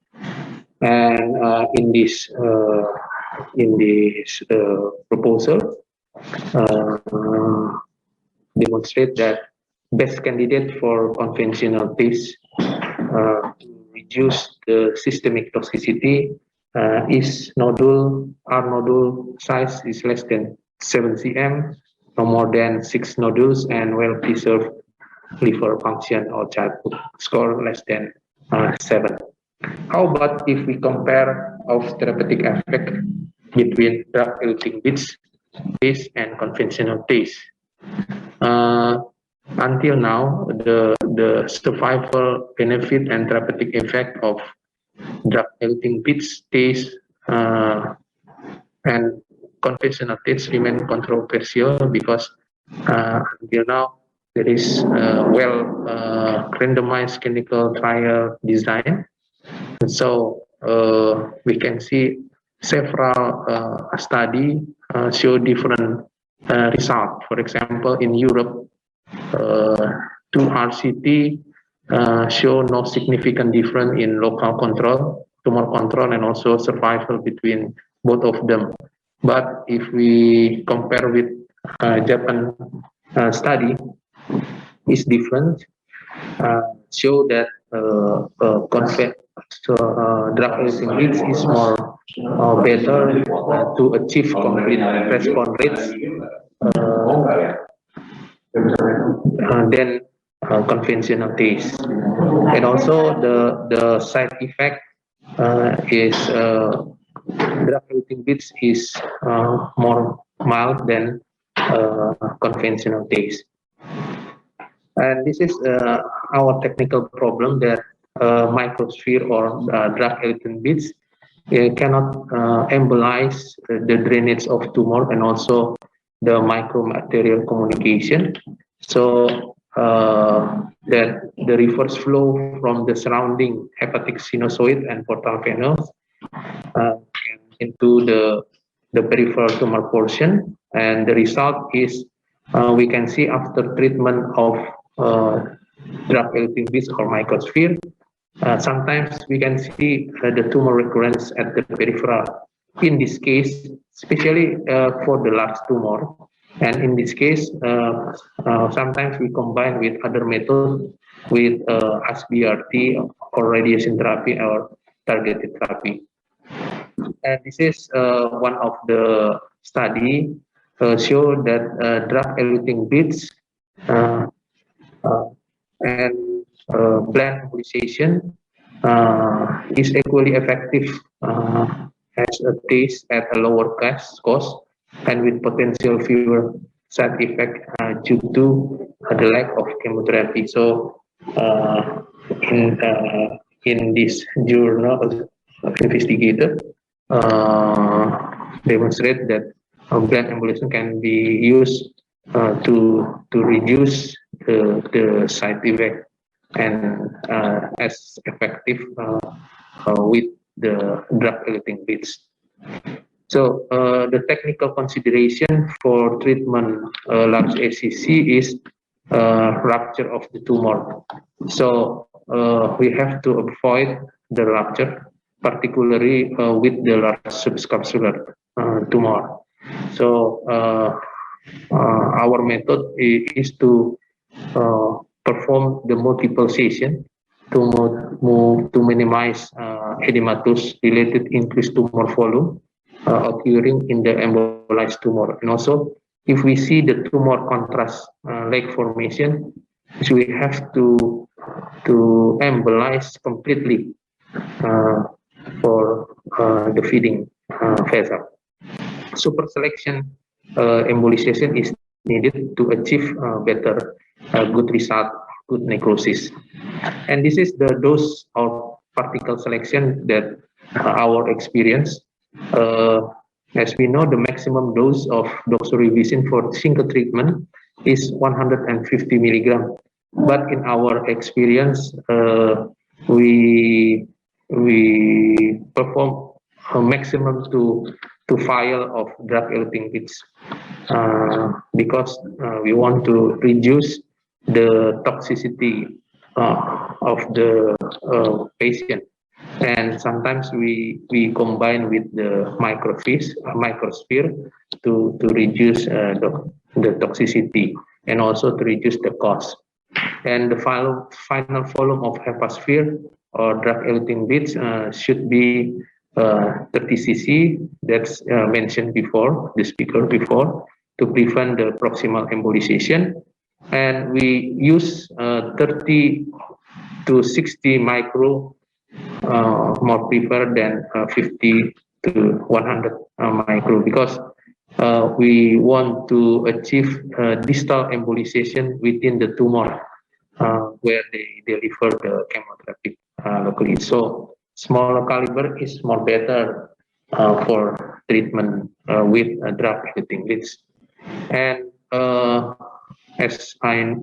And in this proposal, demonstrate that best candidate for conventional TACE to reduce the systemic toxicity is R nodule size is less than 7 cm, no more than 6 nodules, and well-preserved liver function or child score less than 7. How about if we compare of therapeutic effect between drug-eluting beads TACE and conventional TACE? Until now, the survival benefit and therapeutic effect of drug-eluting beads TACE and conventional TACE remain controversial because until now there is randomized clinical trial design. And so we can see several studies show different results. For example, in Europe, 2 RCT show no significant difference in local control, tumor control, and also survival between both of them. But if we compare with Japan study, is different. Show that drug-eluting beads is more better to achieve complete response rates than conventional TACE. And also the side effect is drug-eluting beads is more mild than conventional TACE. And this is our technical problem that microsphere or drug-eluting beads cannot embolize the drainage of tumor and also the micromaterial communication. So that the reverse flow from the surrounding hepatic sinusoid and portal veins into the peripheral tumor portion, and the result is we can see after treatment of drug-eluting beads or microsphere, sometimes we can see the tumor recurrence at the peripheral. In this case, especially for the large tumor, and in this case, sometimes we combine with other methods with SBRT or radiation therapy or targeted therapy. And this is one of the study show that drug-eluting beads and bland embolization is equally effective as a TACE at a lower cost and with potential fewer side effects due to the lack of chemotherapy. So in this journal, investigator demonstrate that bland embolization can be used to reduce the side effect and as effective with the drug-eluting beads. So the technical consideration for treatment large HCC is rupture of the tumor. So we have to avoid the rupture, particularly with the large subscapsular tumor. So our method is to perform the multiple session to minimize edematous related increased tumor volume occurring in the embolized tumor. And also, if we see the tumor contrast leg formation, so we have to embolize completely for the feeding vessel. Super selection embolization is needed to achieve better good result, good necrosis. And this is the dose of particle selection that our experience. As we know, the maximum dose of doxorubicin for single treatment is 150 milligram. But in our experience, we perform a maximum to vial of drug-eluting beads because we want to reduce the toxicity of the patient. And sometimes we combine with the microsphere to reduce the toxicity and also to reduce the cost. And the final volume of Hepasphere or drug-eluting beads should be 30 cc. That's mentioned before, the speaker before, to prevent the proximal embolization. And we use 30 to 60 micro more preferred than 50 to 100 micro, because we want to achieve distal embolization within the tumor where they deliver the chemotherapy locally. So smaller caliber is more better for treatment with drug-eluting beads. And as I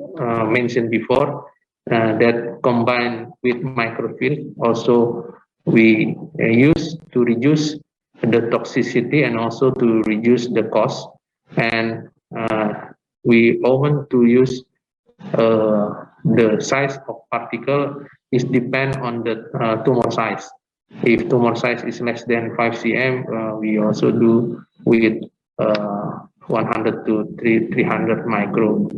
mentioned before, that combined with microfield also we use to reduce the toxicity and also to reduce the cost. And we often to use the size of particle is depend on the tumor size. If tumor size is less than 5 cm, we also do with 100 to 300 micro,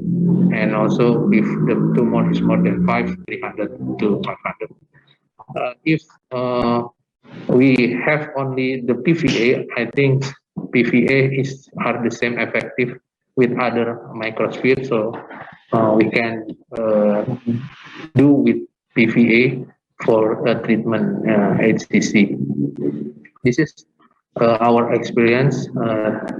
and also if the tumor is more than 300 to 500. If we have only the PVA, I think PVA are the same effective with other microsphere, so we can do with PVA for treatment HCC. This is our experience.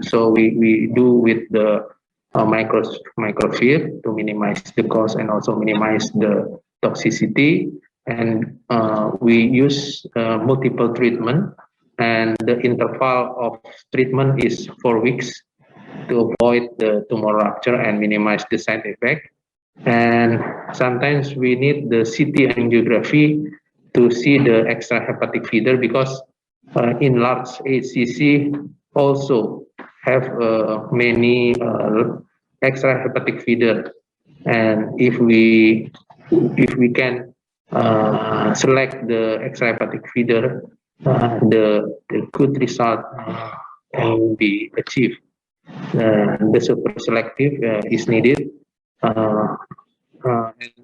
So we do with the microsphere to minimize the cost and also minimize the toxicity. And we use multiple treatment, and the interval of treatment is 4 weeks to avoid the tumor rupture and minimize the side effect. And sometimes we need the CT angiography to see the extrahepatic feeder, because in large HCC also have many extrahepatic feeder, and if we can select the extrahepatic feeder, the good result can be achieved. The super selective is needed.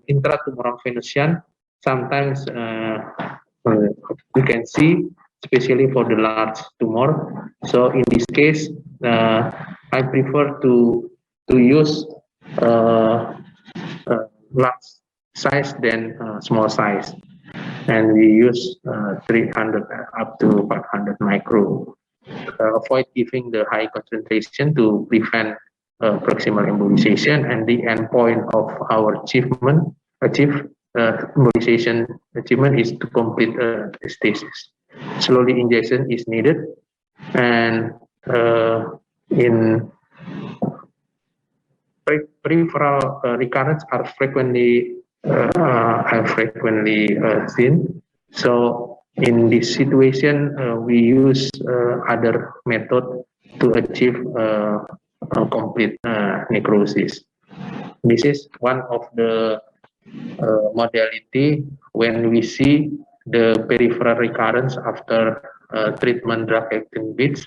Intratumoral venous shunt, sometimes we can see, especially for the large tumor. So in this case, I prefer to use large size than small size, and we use 300 up to 500 micro. Avoid giving the high concentration to prevent proximal embolization, and the endpoint of our embolization achievement is to complete stasis. Slowly injection is needed, and in peripheral recurrence are frequently seen. So in this situation, we use other method to achieve complete necrosis. This is one of the modality when we see the peripheral recurrence after treatment drug-acting beads.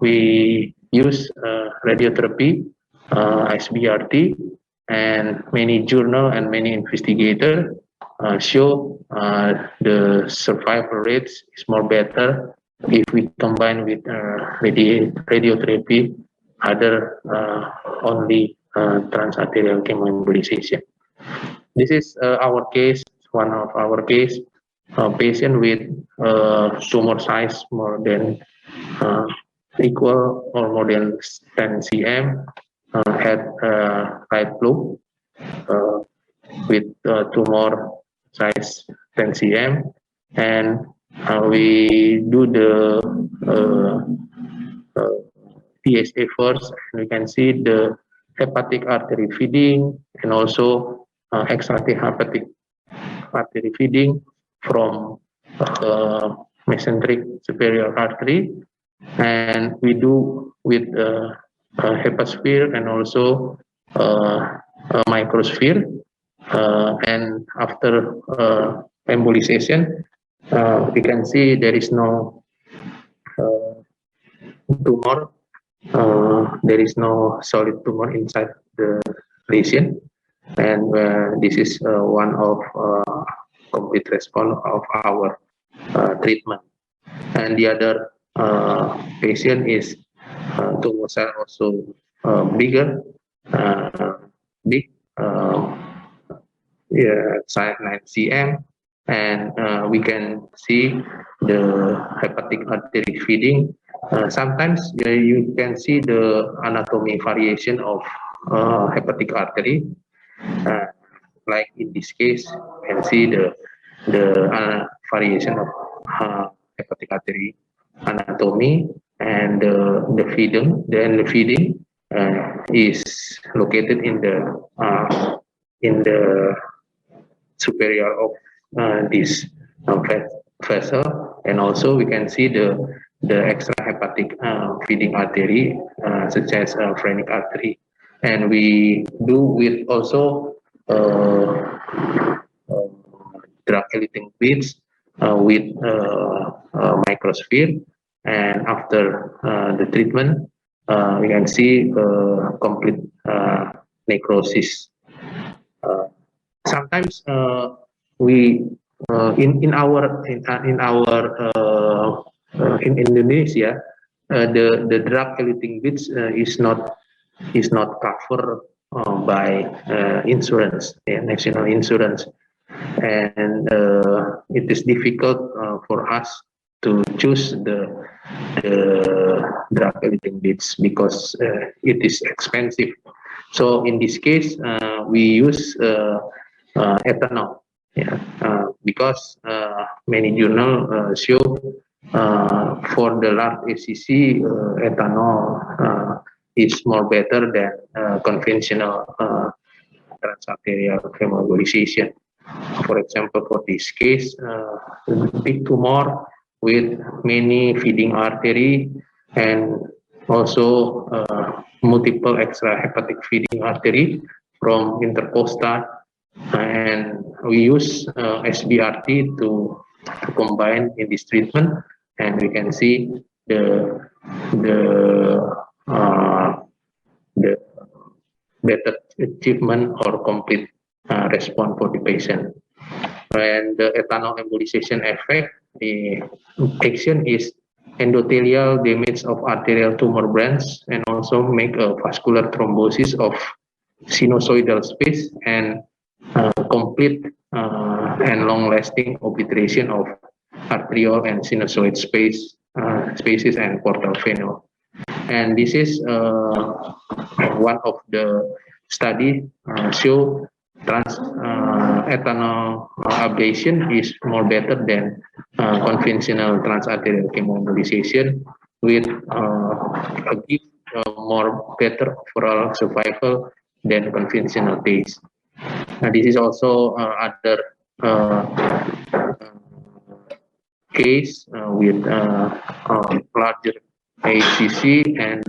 We use radiotherapy, SBRT, and many journal and many investigators show the survival rates is more better if we combine with radiotherapy, other only transarterial chemoembolization. This is our case, one of our case, patient with tumor size more than equal or more than 10 cm, had light blue with tumor size 10 cm, and we do the PSA first, and we can see the hepatic artery feeding and also extrahepatic artery feeding from mesenteric superior artery, and we do with hepasphere and also microsphere, and after embolization we can see there is no tumor, there is no solid tumor inside the lesion, and this is one of complete response of our treatment. And the other patient is tumor cell also bigger, big, size 9 cm, and we can see the hepatic artery feeding. Sometimes you can see the anatomy variation of hepatic artery, like in this case you can see the variation of hepatic artery anatomy, and the feeding is located in the superior of this vessel, and also we can see the extrahepatic feeding artery such as phrenic artery, and we do with also drug-eluting beads with microsphere, and after the treatment we can see complete necrosis. Sometimes we in Indonesia the drug-eluting beads is not is not covered by insurance, national insurance, and it is difficult for us to choose the drug-eluting beads because it is expensive. So in this case, we use ethanol, because many journals show for the large HCC, ethanol is more better than conventional transarterial hemodialization. For example, for this case, big tumor with many feeding artery and also multiple extrahepatic feeding artery from intercostal, and we use SBRT to combine in this treatment, and we can see the better achievement or complete response for the patient. And the ethanol embolization effect, the action is endothelial damage of arterial tumor branch and also make a vascular thrombosis of sinusoidal space and complete and long-lasting obliteration of arterial and sinusoid spaces and portal venule. And this is one of the study show ethanol ablation is more better than conventional transarterial chemoembolization with give more better overall survival than conventional days. This is also other case with larger HCC, and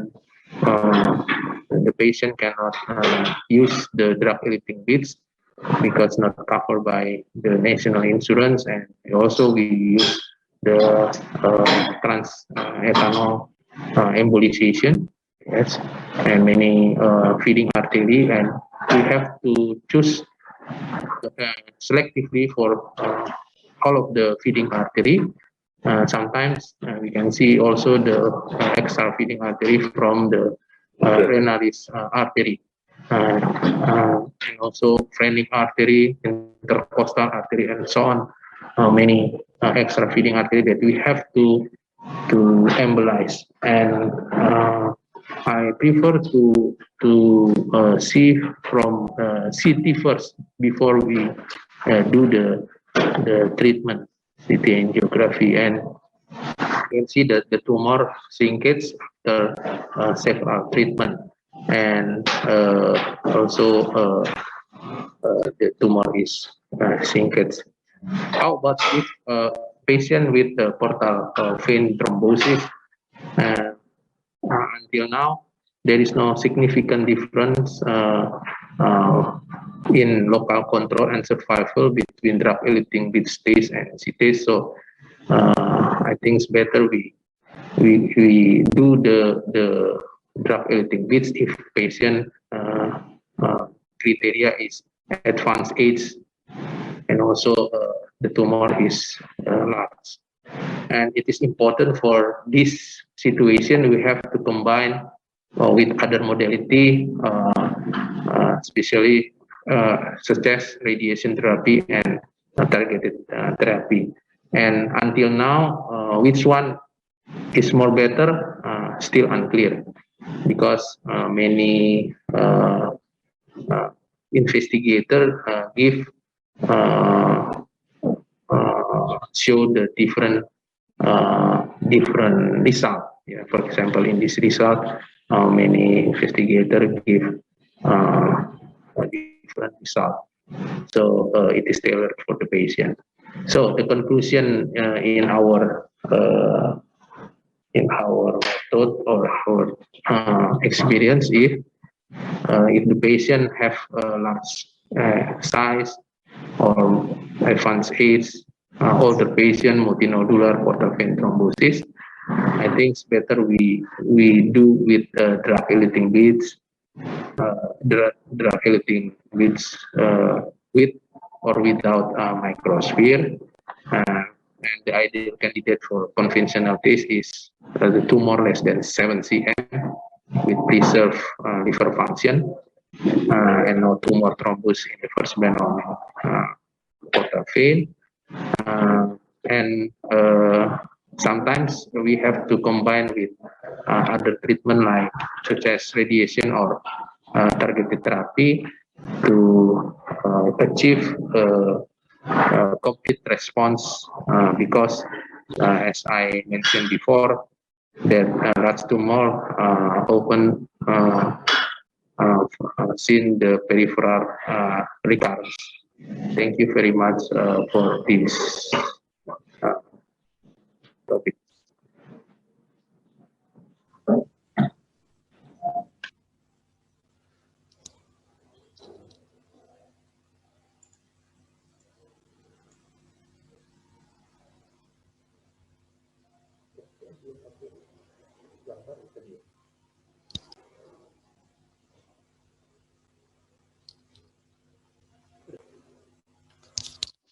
the patient cannot use the drug-eluting beads because not covered by the national insurance, and also we use the ethanol embolization, yes, and many feeding artery, and we have to choose selectively for all of the feeding artery. Sometimes we can see also the extra feeding artery from the renalis artery, and also phrenic artery, intercostal artery, and so on. Many extra feeding artery that we have to embolize, and I prefer to see from CT first before we do the treatment, CT angiography, and you can see that the tumor shrinkages after several treatment, and also the tumor is shrinkage. How about if patient with portal vein thrombosis? Until now, there is no significant difference in local control and survival between drug-eluting bead stage and CT. So I think it's better we do the drug-eluting beads if patient criteria is advanced age and also the tumor is large. And it is important for this situation we have to combine with other modality, especially such as radiation therapy and targeted therapy. And until now, which one is more better, still unclear, because many investigators give show the different result. Yeah, for example, in this result, many investigators give a different result. So it is tailored for the patient. So the conclusion in our method or our experience is if the patient have a large size or advanced age, older patient, multinodular portal vein thrombosis, I think it's better we do with drug-eluting beads, drug-eluting beads with or without microsphere. And the ideal candidate for conventional case is the tumor less than 7 cm with preserved liver function and no tumor thrombus in the first benign portal vein. And sometimes we have to combine with other treatment like such as radiation or targeted therapy to achieve complete response because as I mentioned before, that large tumor often seen the peripheral recurrence. Thank you very much for this topic.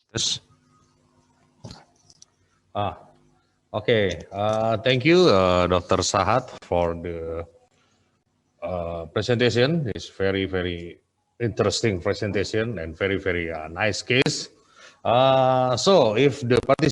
Yes. Okay. Thank you, Dr. Sahat, for the presentation. It's very, very interesting presentation and very, very nice case. So if the participants